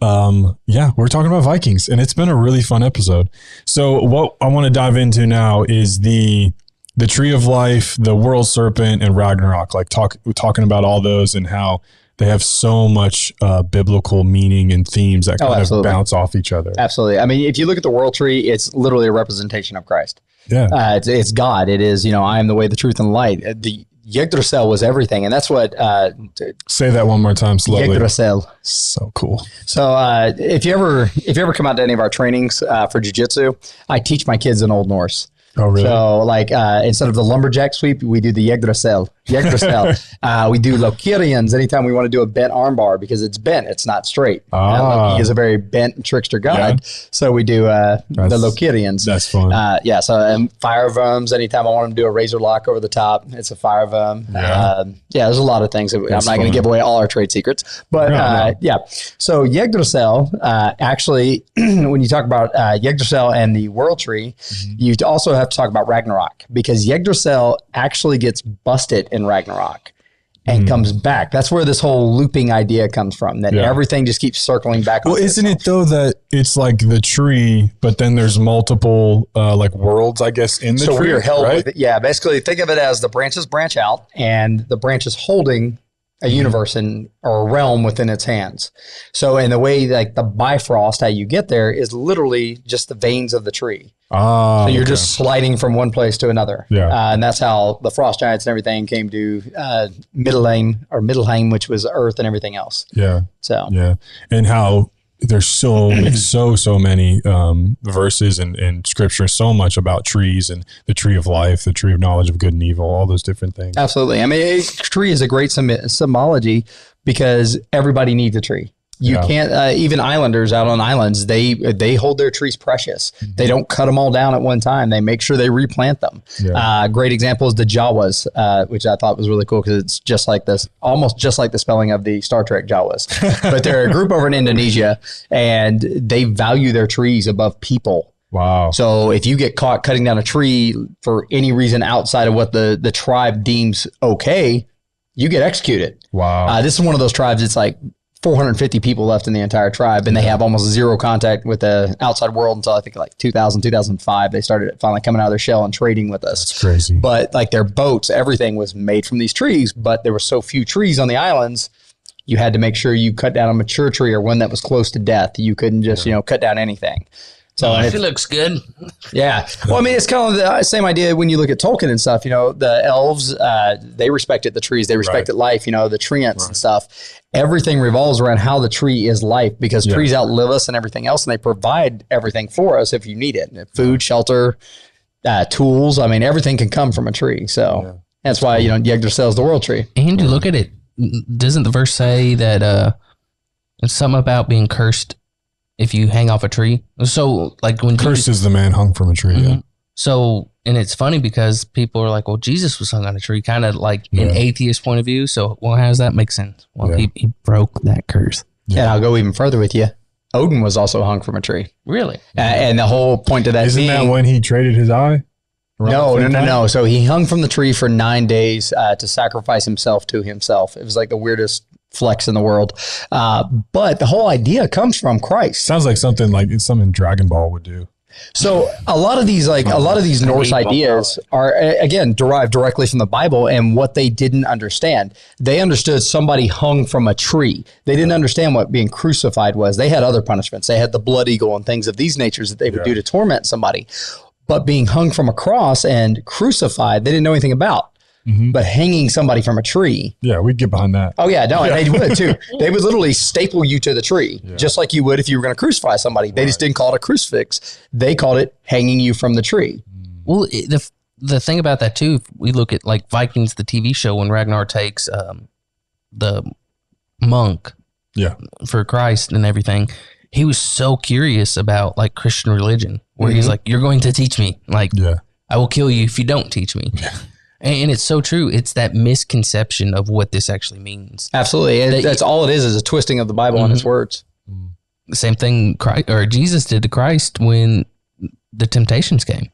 We're talking about Vikings, and it's been a really fun episode. So what I want to dive into now is the Tree of Life, the World Serpent, and Ragnarok. Like talking about all those and how they have so much biblical meaning and themes that kind of bounce off each other. Absolutely. I mean, if you look at the world tree, it's literally a representation of Christ. Yeah, it's God. It is, I am the way, the truth, and the light. The Yggdrasil was everything, and that's what. Say that one more time slowly. Yggdrasil. So cool. So if you ever come out to any of our trainings for jiu-jitsu, I teach my kids in Old Norse. Oh, really? So, like, instead of the lumberjack sweep, we do the Yggdrasil. We do Lokirians anytime we want to do a bent armbar because it's bent. It's not straight. Loki is a very bent and trickster god. So we do the Lokirians. That's fun. So fire vums. Anytime I want to do a razor lock over the top, it's a fire vum. There's a lot of things. I'm not going to give away all our trade secrets. But So Yggdrasil, actually, when you talk about Yggdrasil and the World Tree, you also have to talk about Ragnarok because Yggdrasil actually gets busted in Ragnarok and comes back. That's where this whole looping idea comes from, that everything just keeps circling back. Well, isn't it though that it's like the tree, but then there's multiple like worlds, I guess, in the tree? So we are held with it. Yeah, basically think of it as the branches branch out and the branches holding a universe or a realm within its hands. So in the way, like the Bifrost, how you get there is literally just the veins of the tree. So you're just sliding from one place to another. And that's how the frost giants and everything came to Middelheim, which was Earth and everything else. And how there's so many verses and scripture, so much about trees and the tree of life, the tree of knowledge of good and evil, all those different things. Absolutely. I mean, a tree is a great symbology because everybody needs a tree. You can't, even islanders out on islands, they hold their trees precious. They don't cut them all down at one time. They make sure they replant them. Great example is the Jawas, which I thought was really cool because it's just like this, almost just like the spelling of the Star Trek Jawas. But they're a group over in Indonesia and they value their trees above people. Wow. So if you get caught cutting down a tree for any reason outside of what the tribe deems okay, you get executed. Wow. This is one of those tribes, it's like 450 people left in the entire tribe, and they have almost zero contact with the outside world until I think like 2000, 2005. They started finally coming out of their shell and trading with us. That's crazy. But like their boats, everything was made from these trees, but there were so few trees on the islands, you had to make sure you cut down a mature tree or one that was close to death. You couldn't just, cut down anything. So it looks good. Yeah. Well, I mean, it's kind of the same idea when you look at Tolkien and stuff. The elves, they respected the trees. They respected life, the treants and stuff. Everything revolves around how the tree is life because trees outlive us and everything else, and they provide everything for us if you need it. Food, shelter, tools. I mean, everything can come from a tree. So that's why, Yggdrasil is the world tree. And you look at it, doesn't the verse say that it's something about being cursed if you hang off a tree? So like when cursed is the man hung from a tree. So, and it's funny because people are like, well, Jesus was hung on a tree, kind of like an atheist point of view. So, well, how does that make sense? Well, he broke that curse. And I'll go even further with you. Odin was also hung from a tree. Really? And the whole point of that isn't that when he traded his eye? No. So he hung from the tree for 9 days to sacrifice himself to himself. It was like the weirdest flex in the world. But the whole idea comes from Christ. Sounds like something Dragon Ball would do. So a lot of these Norse ideas are, again, derived directly from the Bible and what they didn't understand. They understood somebody hung from a tree. They didn't understand what being crucified was. They had other punishments. They had the blood eagle and things of these natures that they would do to torment somebody. But being hung from a cross and crucified, they didn't know anything about. But hanging somebody from a tree. Yeah, we'd get behind that. Oh, yeah. No, and they would too. They would literally staple you to the tree, just like you would if you were going to crucify somebody. They just didn't call it a crucifix. They called it hanging you from the tree. Well, the thing about that too, if we look at like Vikings, the TV show, when Ragnar takes the monk for Christ and everything, he was so curious about like Christian religion, where he's like, you're going to teach me. Like, I will kill you if you don't teach me. And it's so true. It's that misconception of what this actually means. Absolutely. That's all it is a twisting of the Bible and its words. The same thing Jesus did to Christ when the temptations came.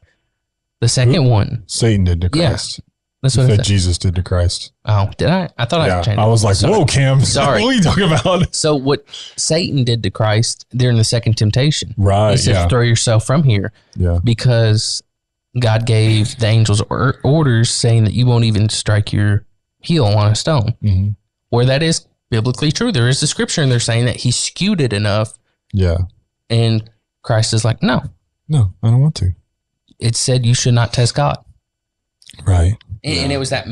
The second one. Satan did to Christ. Yeah, that's what I said. Jesus did to Christ. Oh, did I? I thought I changed it. I was like, whoa, Cam. Sorry. What are you talking about? So what Satan did to Christ during the second temptation. Right. He said, throw yourself from here. Yeah. Because God gave the angels orders saying that you won't even strike your heel on a stone. Where that is biblically true. There is a scripture and they're saying that he skewed it enough. Yeah. And Christ is like, no, I don't want to. It said you should not test God. Right. And it was that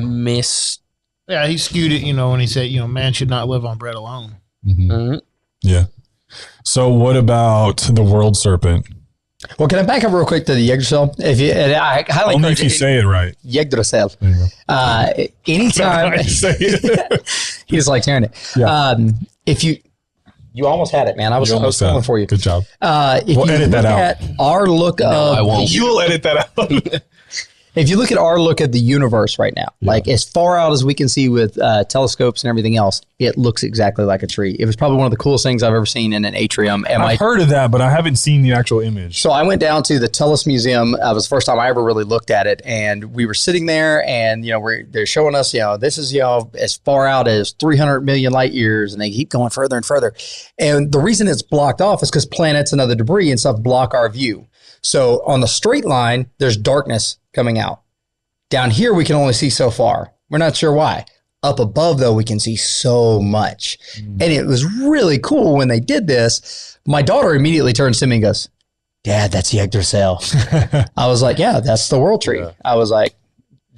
Yeah, he skewed it, when he said, man should not live on bread alone. Yeah. So what about the world serpent? Well, can I back up real quick to the Yggdrasil? If you, and I highly Only encourage if you say it right. Yggdrasil. There you go. Anytime I say it. he's like tearing it. Yeah. If you almost had it, man. I was going for you. Good job. If We'll you edit look that out. at our look of, I won't. You'll edit that out. if you look at our look at the universe right now, like as far out as we can see with telescopes and everything else, it looks exactly like a tree. It was probably one of the coolest things I've ever seen in an atrium. And I've heard of that, but I haven't seen the actual image. So I went down to the Tellus Museum. It was the first time I ever really looked at it. And we were sitting there and, they're showing us, this is, as far out as 300 million light years. And they keep going further and further. And the reason it's blocked off is because planets and other debris and stuff block our view. So on the straight line, there's darkness coming out. Down here, we can only see so far. We're not sure why. Up above, though, we can see so much. And it was really cool when they did this. My daughter immediately turns to me and goes, Dad, that's Yggdrasil. I was like, yeah, that's the world tree. Yeah. I was like,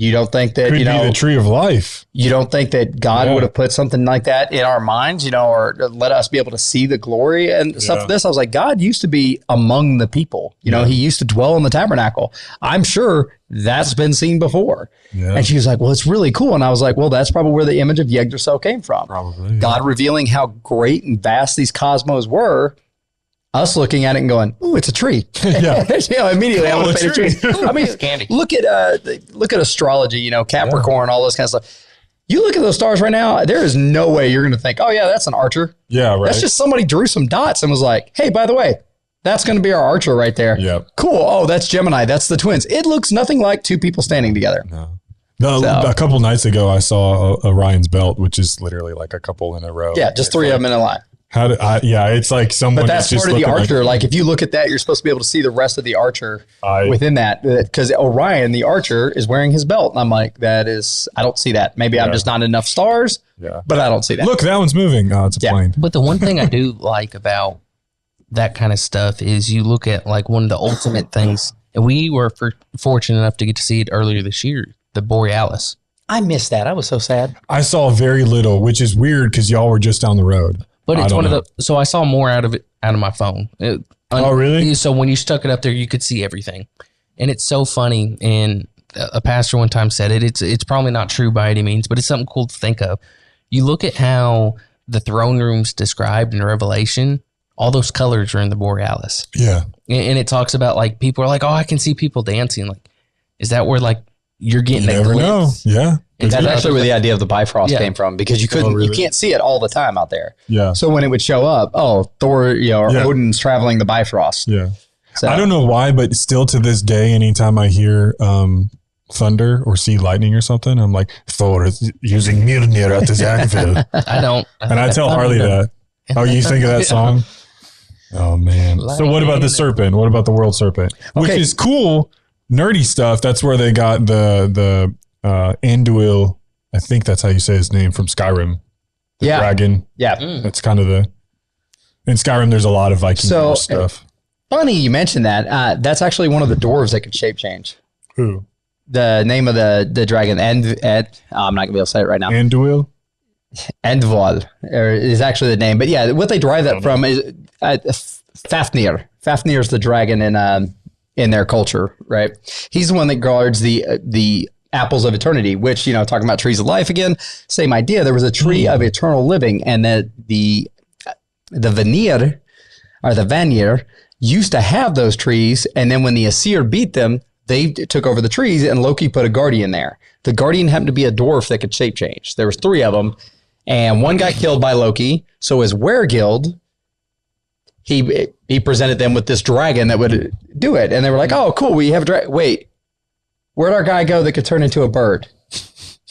you don't think that, Could be the tree of life. You don't think that God would have put something like that in our minds, or let us be able to see the glory and stuff like this? I was like, God used to be among the people. He used to dwell in the tabernacle. I'm sure that's been seen before. Yeah. And she was like, well, it's really cool. And I was like, well, that's probably where the image of Yggdrasil came from. Probably. Yeah. God revealing how great and vast these cosmos were. Us looking at it and going, "Ooh, it's a tree." Yeah, immediately I want to say a tree. I mean, candy. Look at astrology. Capricorn, all those kind of stuff. You look at those stars right now. There is no way you're going to think, "Oh yeah, that's an archer." Yeah, right. That's just somebody drew some dots and was like, "Hey, by the way, that's going to be our archer right there." Yeah, cool. Oh, that's Gemini. That's the twins. It looks nothing like two people standing together. No. A couple nights ago, I saw Orion's belt, which is literally like a couple in a row. Yeah, just three of them in a line. It's like someone. But that's part of the archer. Like if you look at that, you're supposed to be able to see the rest of the archer within that. Because Orion, the archer, is wearing his belt, and I'm like, I don't see that. Maybe I'm just not enough stars. Yeah, but I don't see that. Look, that one's moving. Oh, it's a plane. But the one thing I do like about that kind of stuff is you look at like one of the ultimate things, and we were fortunate enough to get to see it earlier this year, the Borealis. I missed that. I was so sad. I saw very little, which is weird because y'all were just down the road. But it's one of the, so I saw more out of my phone. Oh, really? So when you stuck it up there, you could see everything. And it's so funny. And a pastor one time said it, it's probably not true by any means, but it's something cool to think of. You look at how the throne room's described in Revelation, all those colors are in the Borealis. Yeah. And it talks about like, people are like, oh, I can see people dancing. Like, is that where like you're getting a glimpse? Yeah. And that's actually where the idea of the Bifrost came from, because you can't see it all the time out there. Yeah. So when it would show up, Thor, or Odin's traveling the Bifrost. Yeah. So, I don't know why, but still to this day, anytime I hear thunder or see lightning or something, I'm like, Thor is using Mjolnir at the Zagville. I don't. And I tell Harley that. Oh, you think of that song? Oh, man. So what about the serpent? What about the world serpent? Which is cool, nerdy stuff. That's where they got the Anduil, I think that's how you say his name, from Skyrim. The dragon. Yeah. That's kind of in Skyrim, there's a lot of Viking stuff. Funny you mentioned that. That's actually one of the dwarves that can shape change. Who? The name of the dragon, I'm not going to be able to say it right now. Anduil? Andval is actually the name. But yeah, what they derive that from is Fafnir. Fafnir is the dragon in their culture, right? He's the one that guards the apples of eternity, which, talking about trees of life again, same idea. There was a tree of eternal living, and that the Vanir or the Vanir used to have those trees, and then when the Aesir beat them, they took over the trees, and Loki put a guardian there. The guardian happened to be a dwarf that could shape change. There was 3 of them, and one got killed by Loki. So as Wergild, he presented them with this dragon that would do it, and they were like, "Oh, cool, we have a dragon. Wait, where'd our guy go that could turn into a bird?"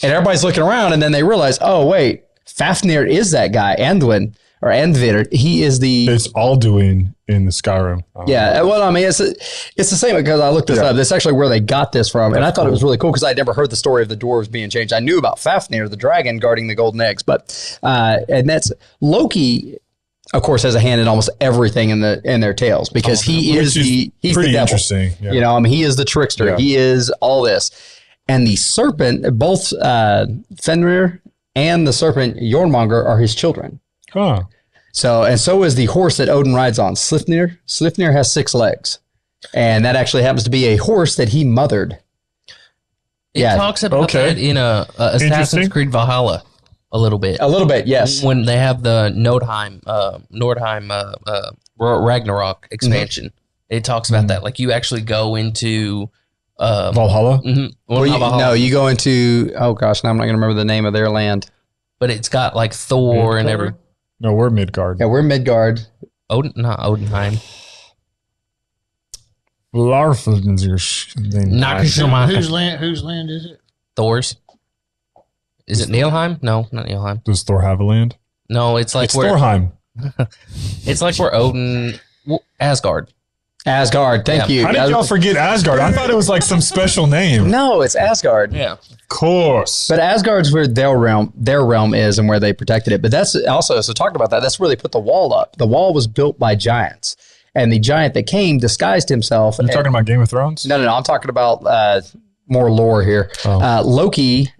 And everybody's looking around, and then they realize, "Oh, wait, Fafnir is that guy, Anduin or Andvir. He is the." It's Alduin in the Skyrim. Yeah, well, I mean, it's the same, because I looked this up. That's actually where they got this from, and I thought it was really cool because I'd never heard the story of the dwarves being changed. I knew about Fafnir, the dragon guarding the golden eggs, but and that's Loki. Of course, has a hand in almost everything in their tales, because he's the devil. Interesting. Yeah. He is the trickster. Yeah. He is all this, and the serpent, both Fenrir and the serpent Jormungandr are his children. Huh. So is the horse that Odin rides on, Slifnir. Slifnir has 6 legs. And that actually happens to be a horse that he mothered. It talks about that in Assassin's Creed Valhalla a little bit. A little bit, yes. When they have the Nordheim Ragnarok expansion, it talks about that. Like you actually go into Valhalla? No, you go into, oh gosh, now I'm not going to remember the name of their land. But it's got like Thor and every. No, we're Midgard. Yeah, we're Midgard. Not Odenheim. Whose land is it? Thor's. Is it Niflheim? No, not Niflheim. Does Thor have a land? No, it's like Thorheim. It's like where Odin, Asgard. Asgard, thank you. How did y'all forget Asgard? I thought it was like some special name. No, it's Asgard. Yeah, of course. But Asgard's where their realm is and where they protected it. But that's also, so talking about that, that's where they put the wall up. The wall was built by giants. And the giant that came disguised himself. You're talking about Game of Thrones? No. I'm talking about more lore here. Loki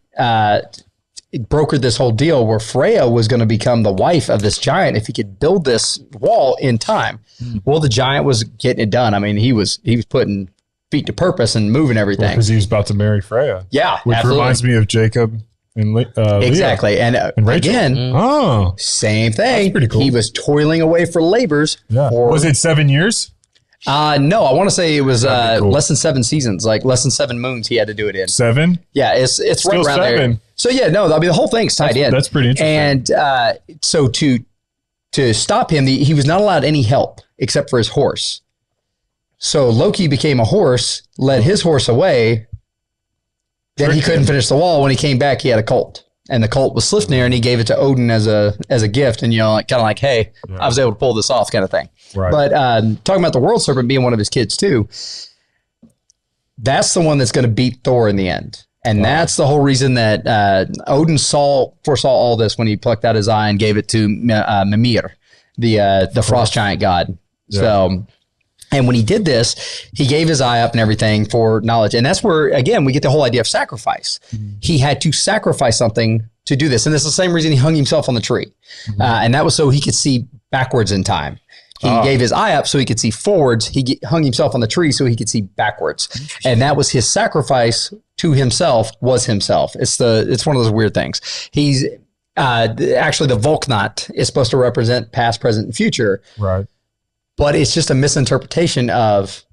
brokered this whole deal where Freya was going to become the wife of this giant if he could build this wall in time. Well, the giant was getting it done. I mean, he was putting feet to purpose and moving everything. Because he was about to marry Freya. Yeah, which absolutely. reminds me of Jacob and exactly. Leah. And again, same thing. That's pretty cool. He was toiling away for labors. Yeah. Was it 7 years? No, I want to say it was cool. Less than 7 seasons, like less than 7 moons he had to do it in. 7? Yeah, it's still right around 7. there. So yeah, no, I mean the whole thing's tied in. That's pretty interesting. And so to stop him, he was not allowed any help except for his horse. So Loki became a horse, led his horse away. Then he couldn't finish the wall. When he came back, he had a colt. And the colt was Slifnir, and he gave it to Odin as a gift. And, like, kind of like, hey, I was able to pull this off kind of thing. Right. But talking about the world serpent being one of his kids, too, that's the one that's going to beat Thor in the end. And that's the whole reason that Odin foresaw all this when he plucked out his eye and gave it to Mimir, the frost giant god. Yeah. So... And when he did this, he gave his eye up and everything for knowledge. And that's where, again, we get the whole idea of sacrifice. He had to sacrifice something to do this. And it's the same reason he hung himself on the tree. And that was so he could see backwards in time. He gave his eye up so he could see forwards. He hung himself on the tree so he could see backwards. And that was his sacrifice to himself, was himself. It's one of those weird things. He's actually the Volknot is supposed to represent past, present, and future. Right. But it's just a misinterpretation of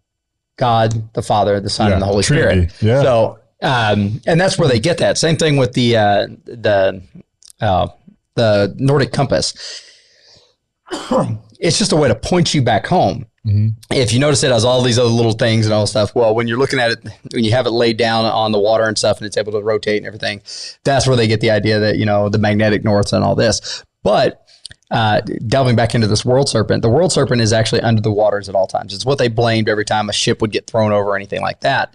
God, the Father, the Son, and the Holy Spirit. Yeah. So, and that's where they get that. Same thing with the Nordic compass. It's just a way to point you back home. If you notice, it has all these other little things and all stuff. Well, when you're looking at it, when you have it laid down on the water and stuff, and it's able to rotate and everything, that's where they get the idea that, the magnetic north and all this. But delving back into this world serpent, the world serpent is actually under the waters at all times. It's what they blamed every time a ship would get thrown over or anything like that.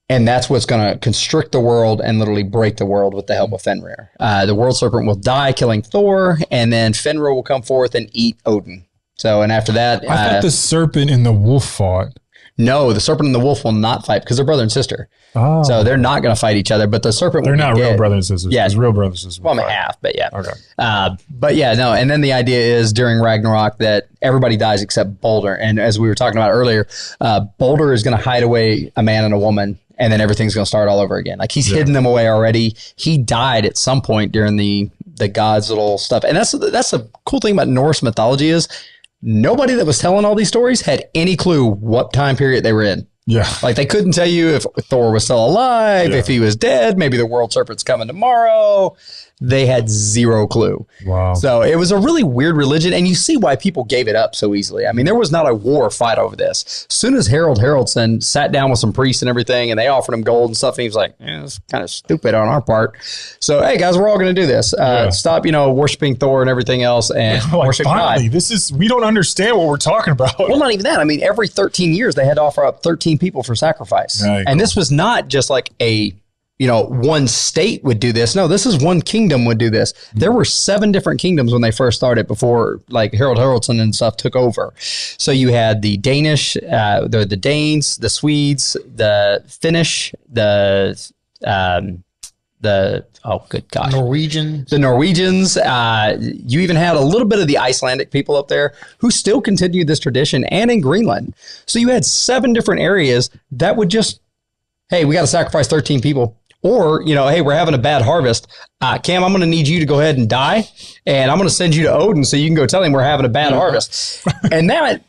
And that's what's going to constrict the world and literally break the world with the help of Fenrir. The world serpent will die, killing Thor, and then Fenrir will come forth and eat Odin. So, and after that... I thought the serpent and the wolf fought. No, the serpent and the wolf will not fight because they're brother and sister. Oh. So they're not going to fight each other, but the serpent will They're not real dead. brother and sisters. Yeah. Real brother and sisters. Well, I'm half, but yeah. Okay. But yeah, no. And then the idea is during Ragnarok that everybody dies except Balder. And as we were talking about earlier, Balder is going to hide away a man and a woman, and then everything's going to start all over again. Like he's hidden them away already. He died at some point during the gods' little stuff. And that's the cool thing about Norse mythology is nobody that was telling all these stories had any clue what time period they were in. Yeah. Like they couldn't tell you if Thor was still alive, if he was dead, maybe the world serpent's coming tomorrow. They had zero clue. Wow. So it was a really weird religion, and you see why people gave it up so easily. I mean, there was not a war fight over this. As soon as Harold Haraldson sat down with some priests and everything, and they offered him gold and stuff, and he was like, it's kind of stupid on our part. So, hey, guys, we're all going to do this. Stop, worshiping Thor and everything else and worship finally, God. We don't understand what we're talking about. Well, not even that. I mean, every 13 years, they had to offer up 13 people for sacrifice. And this was not just like one state would do this. No, this is one kingdom would do this. There were 7 different kingdoms when they first started before like Harold Haraldson and stuff took over. So you had the Danish, the Danes, the Swedes, the Finnish, the good gosh. Norwegians. The Norwegians. You even had a little bit of the Icelandic people up there who still continued this tradition, and in Greenland. So you had 7 different areas that would just, hey, we got to sacrifice 13 people. Or, hey, we're having a bad harvest. Cam, I'm going to need you to go ahead and die, and I'm going to send you to Odin so you can go tell him we're having a bad harvest. And that,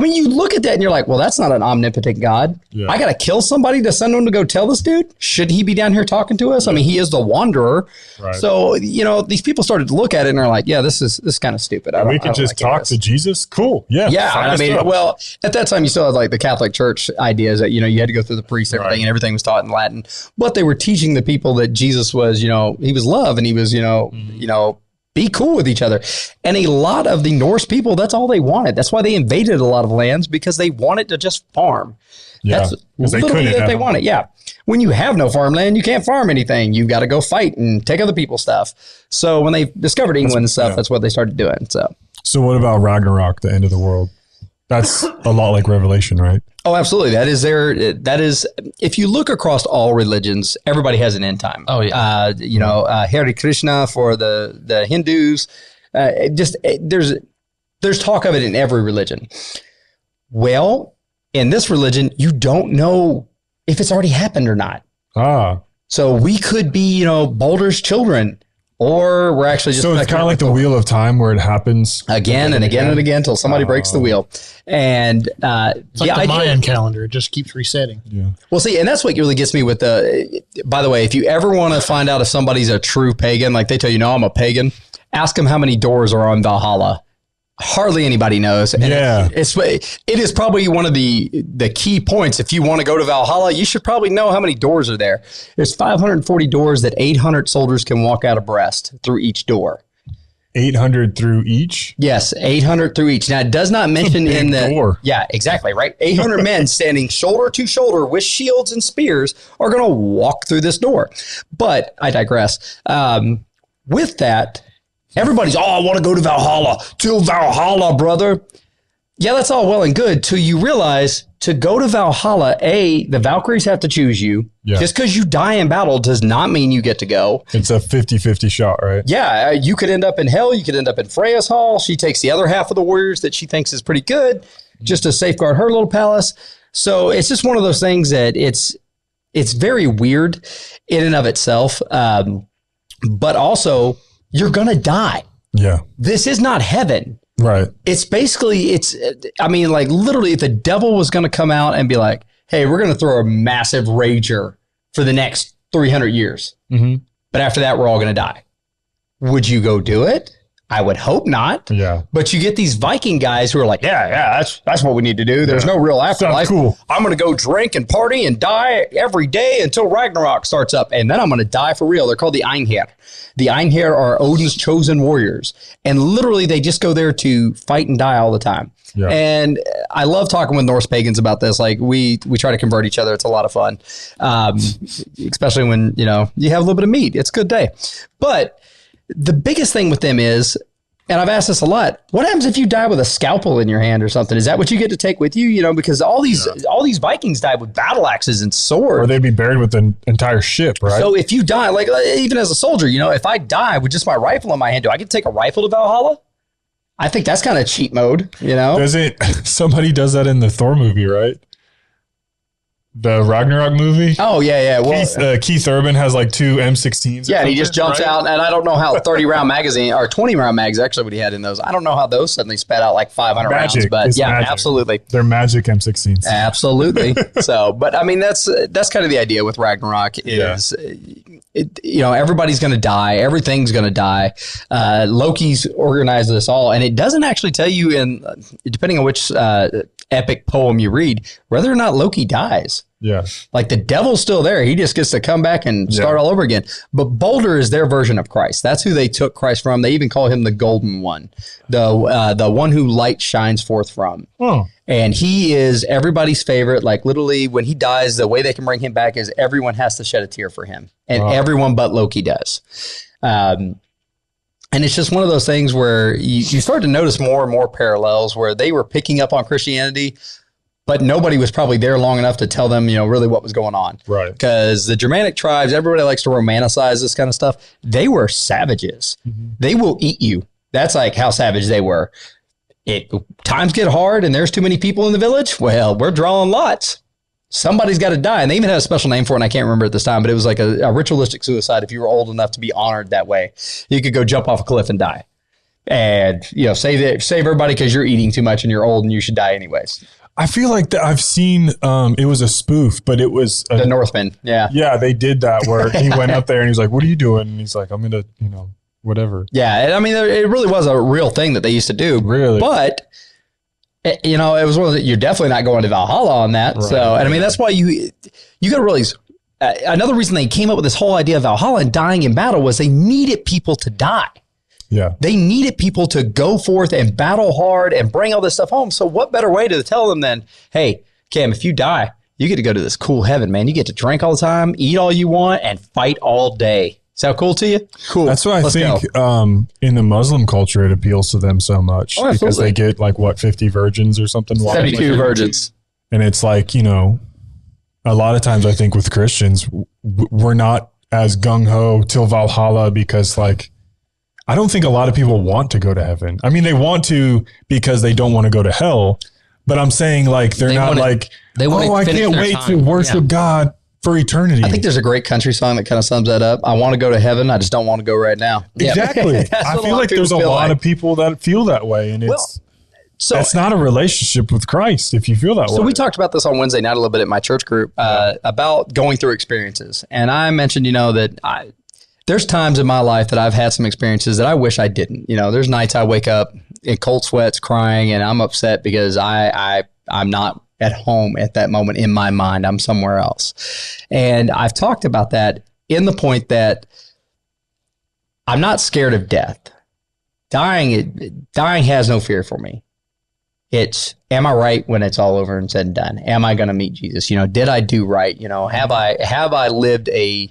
you look at that and you're like, well, that's not an omnipotent God. Yeah. I got to kill somebody to send him to go tell this dude? Should he be down here talking to us? He is the wanderer. Right. So, these people started to look at it and are like, yeah, this is kind of stupid. We could just talk to Jesus? Cool. Yeah. Yeah. Well, at that time, you still had like the Catholic Church ideas that, you had to go through the priest, everything, and everything was taught in Latin. But they were teaching the people that Jesus was, he was love, and he was, be cool with each other. And a lot of the Norse people, that's all they wanted. That's why they invaded a lot of lands, because they wanted to just farm. Yeah, that's literally what they wanted. Yeah. When you have no farmland, you can't farm anything. You've got to go fight and take other people's stuff. So when they discovered England and stuff, that's what they started doing. So what about Ragnarok, the end of the world? That's a lot like Revelation, right? Oh, absolutely. That is, if you look across all religions, everybody has an end time. Oh, yeah. Hare Krishna for the Hindus. There's talk of it in every religion. Well, in this religion, you don't know if it's already happened or not. So we could be, Baldur's children. Or we're actually just... So it's kind of like the Wheel of Time, where it happens... Again and again and again until somebody breaks the wheel. And it's like the Mayan calendar. It just keeps resetting. Yeah. Well, see, and that's what really gets me with the... By the way, if you ever want to find out if somebody's a true pagan, like they tell you, no, I'm a pagan, ask them how many doors are on Valhalla. Hardly anybody knows. And it is probably one of the key points. If you want to go to Valhalla, you should probably know how many doors are there. There's 540 doors that 800 soldiers can walk out abreast through each door. 800 through each? Yes, 800 through each. Now, it does not mention in the door. Yeah, exactly, right? 800 men standing shoulder to shoulder with shields and spears are going to walk through this door. But I digress. With that, everybody's, I want to go to Valhalla. To Valhalla, brother. Yeah, that's all well and good till you realize to go to Valhalla, the Valkyries have to choose you. Yeah. Just because you die in battle does not mean you get to go. It's a 50-50 shot, right? Yeah, you could end up in hell. You could end up in Freya's hall. She takes the other half of the warriors that she thinks is pretty good just to safeguard her little palace. So it's just one of those things that it's very weird in and of itself. But also, you're going to die. Yeah. This is not heaven. Right. It's basically, literally if the devil was going to come out and be like, hey, we're going to throw a massive rager for the next 300 years. Mm-hmm. But after that, we're all going to die. Would you go do it? I would hope not. Yeah. But you get these Viking guys who are like, yeah, that's what we need to do. There's no real afterlife. Sounds cool. I'm going to go drink and party and die every day until Ragnarok starts up. And then I'm going to die for real. They're called the Einherjar. The Einherjar are Odin's chosen warriors. And literally they just go there to fight and die all the time. Yeah. And I love talking with Norse pagans about this. Like we try to convert each other. It's a lot of fun. Especially when, you have a little bit of meat. It's a good day. But the biggest thing with them is, and I've asked this a lot, what happens if you die with a scalpel in your hand or something? Is that what you get to take with you? Because all these Vikings died with battle axes and swords. Or they'd be buried with an entire ship, right? So if you die, like even as a soldier, if I die with just my rifle in my hand, do I get to take a rifle to Valhalla? I think that's kind of cheat mode, Somebody does that in the Thor movie, right? The Ragnarok movie? Oh, yeah. Well, Keith Urban has like 2 M16s. Yeah, and he just jumps out, and I don't know how 30-round magazine, or 20-round mags, actually, what he had in those. I don't know how those suddenly spat out like 500 rounds, but yeah, magic. Absolutely. They're magic M16s. Absolutely. So, but I mean, that's kind of the idea with Ragnarok is, everybody's going to die. Everything's going to die. Loki's organized this all, and it doesn't actually tell you, depending on which epic poem you read, whether or not Loki dies. Yeah. Like the devil's still there. He just gets to come back and start all over again. But Baldur is their version of Christ. That's who they took Christ from. They even call him the golden one, the one who light shines forth from. Oh. And he is everybody's favorite. Like literally when he dies, the way they can bring him back is everyone has to shed a tear for him. And everyone but Loki does. And it's just one of those things where you start to notice more and more parallels where they were picking up on Christianity, but nobody was probably there long enough to tell them, really what was going on. Right. Because the Germanic tribes, everybody likes to romanticize this kind of stuff. They were savages. Mm-hmm. They will eat you. That's like how savage they were. Times get hard and there's too many people in the village. Well, we're drawing lots. Somebody's got to die. And they even had a special name for it, and I can't remember at this time, but it was like a ritualistic suicide. If you were old enough to be honored that way, you could go jump off a cliff and die. And, save everybody because you're eating too much and you're old and you should die anyways. I feel like I've seen, it was a spoof, but it was the Northmen. Yeah. Yeah, they did that where he went up there and he's like, what are you doing? And he's like, I'm going to, whatever. Yeah. And I mean, it really was a real thing that they used to do. Really? But, it was one of the, you're definitely not going to Valhalla on that. Right. So, and I mean, that's why you got to realize, another reason they came up with this whole idea of Valhalla and dying in battle was they needed people to die. Yeah. They needed people to go forth and battle hard and bring all this stuff home. So what better way to tell them than, hey, Cam, if you die, you get to go to this cool heaven, man. You get to drink all the time, eat all you want, and fight all day. Sound cool to you? Cool. That's why I think in the Muslim culture, it appeals to them so much because they get 50 virgins or something. 72 virgins. And it's like, a lot of times I think with Christians, we're not as gung-ho till Valhalla because I don't think a lot of people want to go to heaven. I mean, they want to because they don't want to go to hell. But I'm saying they're not I can't wait to worship God for eternity. I think there's a great country song that kind of sums that up. I want to go to heaven. I just don't want to go right now. Exactly. I feel like there's a lot of people that feel that way. And that's not a relationship with Christ if you feel that way. So we talked about this on Wednesday night a little bit at my church group about going through experiences. And I mentioned, that there's times in my life that I've had some experiences that I wish I didn't. There's nights I wake up in cold sweats crying and I'm upset because I'm not at home at that moment in my mind. I'm somewhere else. And I've talked about that in the point that I'm not scared of death. Dying has no fear for me. It's, am I right when it's all over and said and done? Am I going to meet Jesus? Did I do right? Have I lived a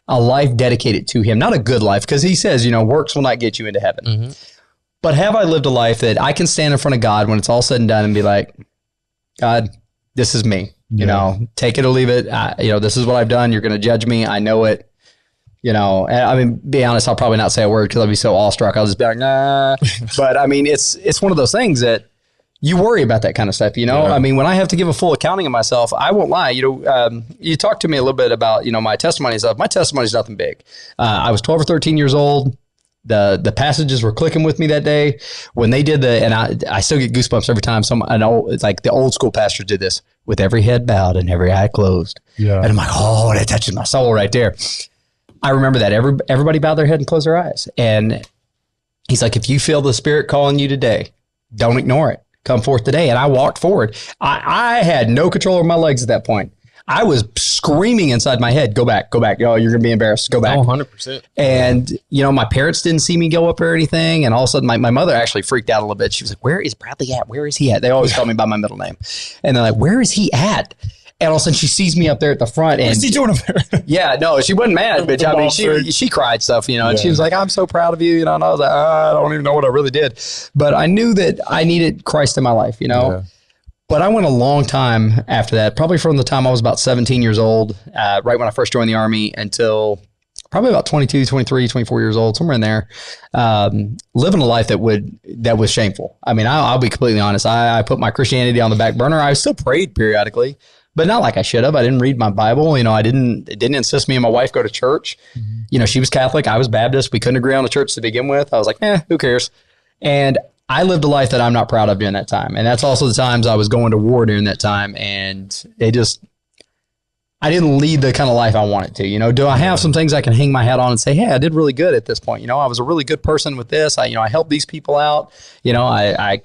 life dedicated to him, not a good life, because he says, works will not get you into heaven. Mm-hmm. But have I lived a life that I can stand in front of God when it's all said and done and be like, God, this is me, take it or leave it. This is what I've done. You're going to judge me. I know it, and I mean, be honest, I'll probably not say a word because I'll be so awestruck. I'll just be like, nah, but I mean, it's one of those things that you worry about that kind of stuff, Yeah. I mean, when I have to give a full accounting of myself, I won't lie. You talked to me a little bit about, my testimony and stuff. My testimony is nothing big. I was 12 or 13 years old. The passages were clicking with me that day when they did and I still get goosebumps every time it's like the old school pastors did this with every head bowed and every eye closed. Yeah. And I'm like, oh, that touches my soul right there. I remember that everybody bowed their head and closed their eyes. And he's like, if you feel the Spirit calling you today, don't ignore it. Come forth today. And I walked forward. I had no control over my legs at that point. I was screaming inside my head, go back. Oh, you're going to be embarrassed. Go back. Oh, 100%. And, my parents didn't see me go up or anything. And all of a sudden, my mother actually freaked out a little bit. She was like, where is Bradley at? Where is he at? They always call me by my middle name. And they're like, where is he at? And all of a sudden, she sees me up there at the front. And what's he doing up there? Yeah, no, she wasn't mad. But I mean, she cried stuff, and she was like, I'm so proud of you. And I was like, I don't even know what I really did. But I knew that I needed Christ in my life, Yeah. But I went a long time after that, probably from the time I was about 17 years old, right when I first joined the Army, until probably about 22, 23, 24 years old, somewhere in there, living a life that was shameful. I mean, I'll be completely honest. I put my Christianity on the back burner. I still prayed periodically, but not like I should have. I didn't read my Bible. It didn't insist me and my wife go to church. Mm-hmm. She was Catholic. I was Baptist. We couldn't agree on the church to begin with. I was like, who cares? And I lived a life that I'm not proud of during that time. And that's also the times I was going to war during that time. And I didn't lead the kind of life I wanted to. Do I have some things I can hang my hat on and say, hey, I did really good at this point. I was a really good person with this. I helped these people out. I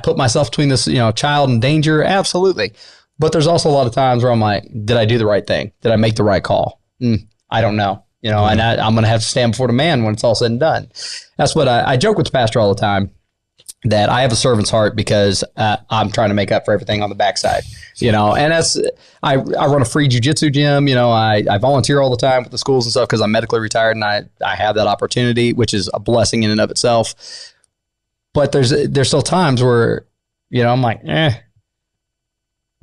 put myself between this, child and danger. Absolutely. But there's also a lot of times where I'm like, did I do the right thing? Did I make the right call? I don't know. And I'm going to have to stand before the man when it's all said and done. That's what I joke with the pastor all the time, that I have a servant's heart because I'm trying to make up for everything on the backside, and that's, I run a free jiu-jitsu gym. I volunteer all the time with the schools and stuff because I'm medically retired and I have that opportunity, which is a blessing in and of itself. But there's still times where, I'm like,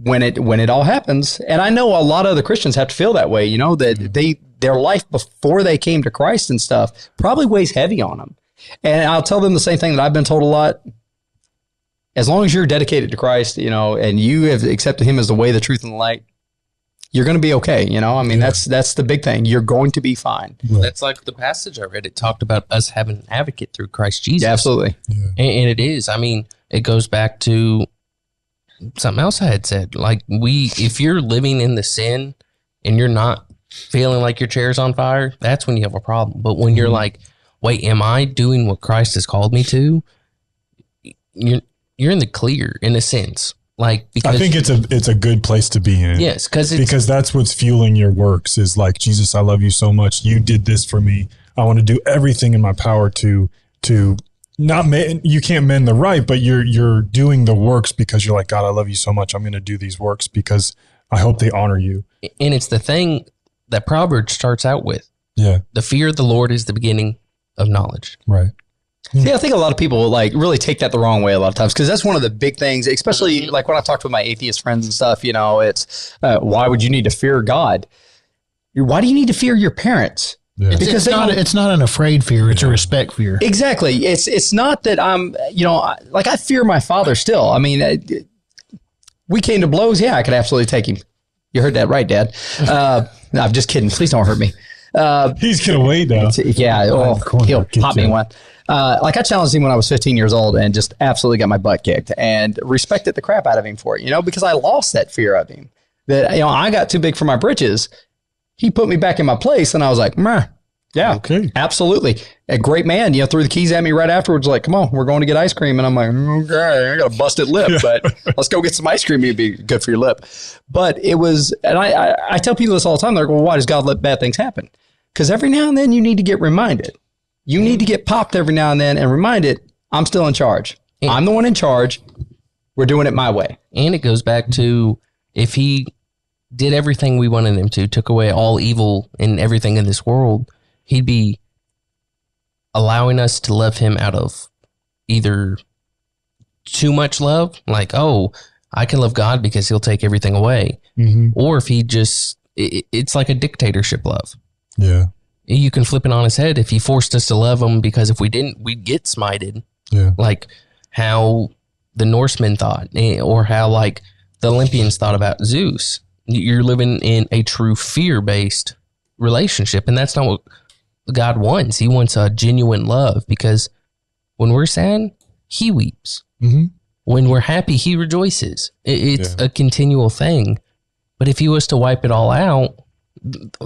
when it all happens. And I know a lot of other Christians have to feel that way, that their life before they came to Christ and stuff probably weighs heavy on them. And I'll tell them the same thing that I've been told a lot. As long as you're dedicated to Christ, and you have accepted him as the way, the truth, and the light, you're going to be okay. That's the big thing. You're going to be fine. Right. That's like the passage I read. It talked about us having an advocate through Christ Jesus. Yeah, absolutely. Yeah. And it is. I mean, it goes back to something else I had said. Like if you're living in the sin and you're not feeling like your chair's on fire, that's when you have a problem. But when you're like, wait, am I doing what Christ has called me to? You're in the clear in a sense. Like, because I think it's a good place to be in. Yes, because that's what's fueling your works is like, Jesus, I love you so much. You did this for me. I want to do everything in my power to not you can't mend the right, but you're doing the works because you're like, God, I love you so much. I'm going to do these works because I hope they honor you. And it's the thing that Proverbs starts out with. Yeah. The fear of the Lord is the beginning of knowledge. Right. See, I think a lot of people like really take that the wrong way a lot of times because that's one of the big things, especially like when I talked with my atheist friends and stuff, it's why would you need to fear God? Why do you need to fear your parents? Yeah. Because it's not an afraid fear. It's a respect fear. Exactly. It's not that I'm, I fear my father still. I mean, we came to blows. Yeah, I could absolutely take him. You heard that right, Dad. No, I'm just kidding. Please don't hurt me. He's going to wait though. Yeah. He'll pop me one. I challenged him when I was 15 years old and just absolutely got my butt kicked and respected the crap out of him for it, because I lost that fear of him. That, I got too big for my britches. He put me back in my place and I was like, meh. Yeah, okay, absolutely. A great man, threw the keys at me right afterwards, like, come on, we're going to get ice cream. And I'm like, okay, I got a busted lip, but let's go get some ice cream. It'd be good for your lip. But it was, and I tell people this all the time. They're like, well, why does God let bad things happen? Because every now and then you need to get reminded. You need to get popped every now and then and reminded, I'm still in charge. I'm the one in charge. We're doing it my way. And it goes back to if he did everything we wanted him to, took away all evil and everything in this world, he'd be allowing us to love him out of either too much love, like, oh, I can love God because he'll take everything away. Mm-hmm. Or if he just, it's like a dictatorship love. Yeah. You can flip it on his head if he forced us to love him, because if we didn't, we'd get smited. Yeah. Like how the Norsemen thought, or how like the Olympians thought about Zeus. You're living in a true fear-based relationship, and that's not what God wants. He wants a genuine love, because when we're sad, he weeps. Mm-hmm. When we're happy, he rejoices. It's a continual thing. But if he was to wipe it all out,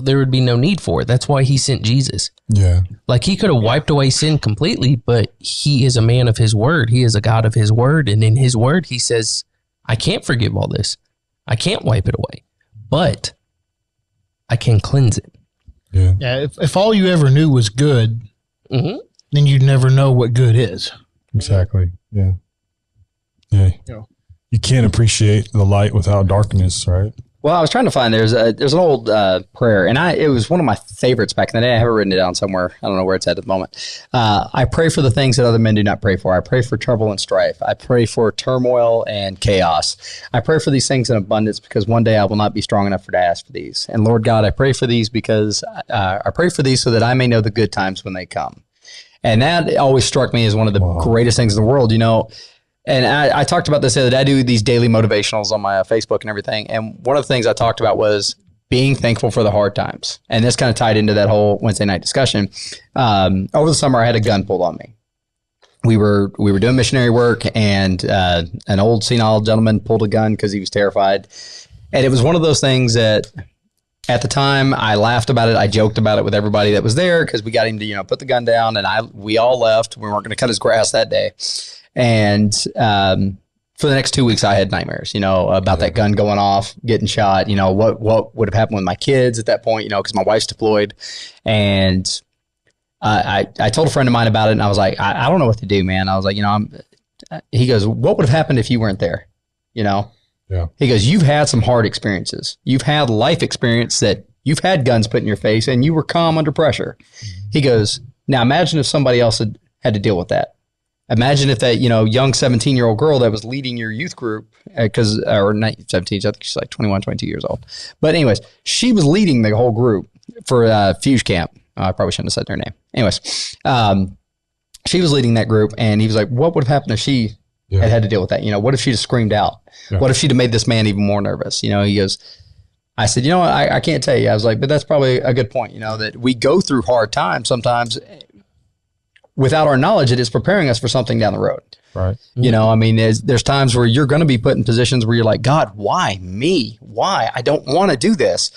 there would be no need for it. That's why he sent Jesus. Yeah. Like he could have wiped away sin completely, but he is a man of his word. He is a God of his word. And in his word, he says, I can't forgive all this. I can't wipe it away, but I can cleanse it. Yeah. If all you ever knew was good, then you'd never know what good is. Exactly. Yeah. Yeah. You can't appreciate the light without darkness, right? Well, I was trying to find there's an old prayer, and it was one of my favorites back in the day. I have it written it down somewhere. I don't know where it's at the moment. I pray for the things that other men do not pray for. I pray for trouble and strife. I pray for turmoil and chaos. I pray for these things in abundance, because one day I will not be strong enough to ask for these. And Lord God, I pray for these because I pray for these so that I may know the good times when they come. And that always struck me as one of the greatest things in the world, And I talked about this the other day. I do these daily motivationals on my Facebook and everything. And one of the things I talked about was being thankful for the hard times. And this kind of tied into that whole Wednesday night discussion. Over the summer, I had a gun pulled on me. We were doing missionary work, and an old senile gentleman pulled a gun because he was terrified. And it was one of those things that at the time I laughed about it. I joked about it with everybody that was there, because we got him to, put the gun down, and we all left. We weren't going to cut his grass that day. And for the next 2 weeks, I had nightmares, about that gun going off, getting shot, what would have happened with my kids at that point, because my wife's deployed. And I told a friend of mine about it, and I was like, I don't know what to do, man. I was like, he goes, what would have happened if you weren't there? Yeah. He goes, you've had some hard experiences. You've had life experience that you've had guns put in your face, and you were calm under pressure. He goes, now imagine if somebody else had to deal with that. Imagine if that, young 17-year-old girl that was leading your youth group, or not 17, I think she's like 21, 22 years old. But anyways, she was leading the whole group for Fuge Camp. I probably shouldn't have said her name. Anyways, she was leading that group, and he was like, what would have happened if she had to deal with that? What if she just screamed out? Yeah. What if she'd have made this man even more nervous? He goes, I said, I can't tell you. I was like, but that's probably a good point, that we go through hard times sometimes without our knowledge. It is preparing us for something down the road. Right. There's times where you're going to be put in positions where you're like, God, why me? Why? I don't want to do this.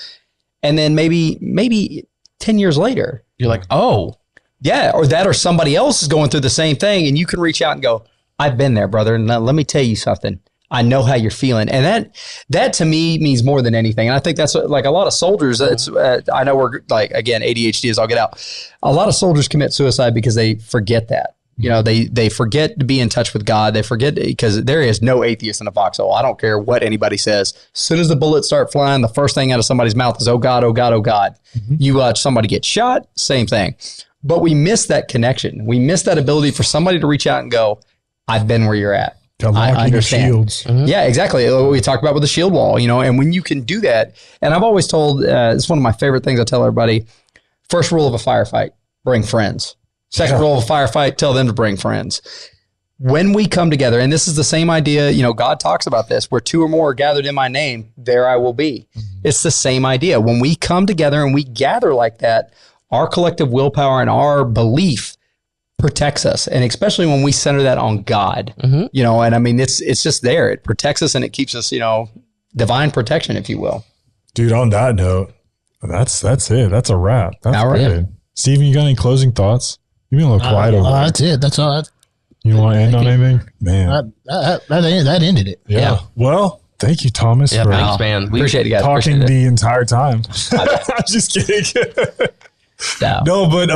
And then maybe 10 years later, you're like, oh. Yeah, or somebody else is going through the same thing, and you can reach out and go, I've been there, brother, and let me tell you something. I know how you're feeling. And that to me means more than anything. And I think that's like a lot of soldiers, I know we're like, again, ADHD is all get out. A lot of soldiers commit suicide because they forget that. They forget to be in touch with God. They forget, because there is no atheist in a foxhole. I don't care what anybody says. As soon as the bullets start flying, the first thing out of somebody's mouth is, oh God, oh God, oh God. Mm-hmm. You watch somebody get shot, same thing. But we miss that connection. We miss that ability for somebody to reach out and go, I've been where you're at. I understand. Shields. Mm-hmm. Yeah, exactly. We talked about with the shield wall, and when you can do that, and I've always told, it's one of my favorite things I tell everybody, first rule of a firefight, bring friends. Second rule of a firefight, tell them to bring friends. When we come together, and this is the same idea, God talks about this, where 2 or more are gathered in my name, there I will be. Mm-hmm. It's the same idea. When we come together and we gather like that, our collective willpower and our belief protects us. And especially when we center that on God, and I mean, it's just there. It protects us and it keeps us, divine protection, if you will. Dude, on that note, that's it. That's a wrap. That's all right. Good. Steven, you got any closing thoughts? You've been a little quiet over there. That's it. That's all. You want to end on anything? Man. That ended it. Yeah. Well, thank you, Thomas. Yeah, thanks, man. We appreciate you guys. Talking the entire time. I'm just kidding. No, but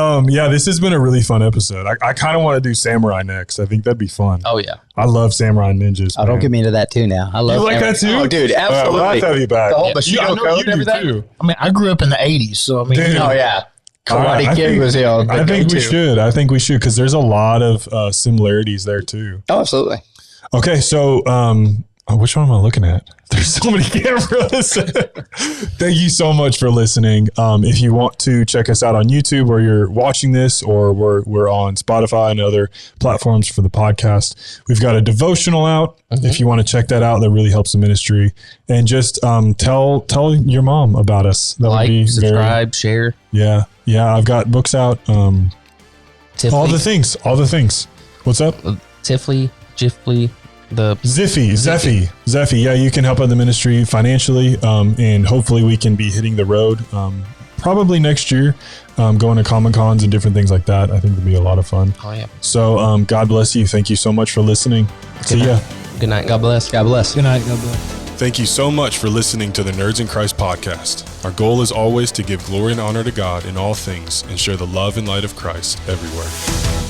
this has been a really fun episode. I kind of want to do samurai next. I think that'd be fun. Oh yeah, I love samurai ninjas. Oh, don't get me into that too. Now I love. You like that too? Oh, dude, absolutely. Well, I'll have you back. The whole Bushido code and everything. Too. I mean, I grew up in the '80s, so I mean, dude, oh yeah, Karate Kid was I think we should. I think we should, because there's a lot of similarities there too. Oh, absolutely. Okay, so which one am I looking at? There's so many cameras. Thank you so much for listening. If you want to check us out on YouTube, or you're watching this, or we're on Spotify and other platforms for the podcast, we've got a devotional out. Mm-hmm. If you want to check that out, that really helps the ministry. And just tell your mom about us. That would be subscribe, share. Yeah. I've got books out. All the things. What's up? Tifley, Jiffly. The Zeffy. Yeah, you can help out the ministry financially, and hopefully we can be hitting the road probably next year, going to Comic Cons and different things like that. I think it'll be a lot of fun. Oh yeah. So God bless you. Thank you so much for listening. See ya. Good night. God bless. God bless. Good night. God bless. Thank you so much for listening to the Nerds in Christ podcast. Our goal is always to give glory and honor to God in all things and share the love and light of Christ everywhere.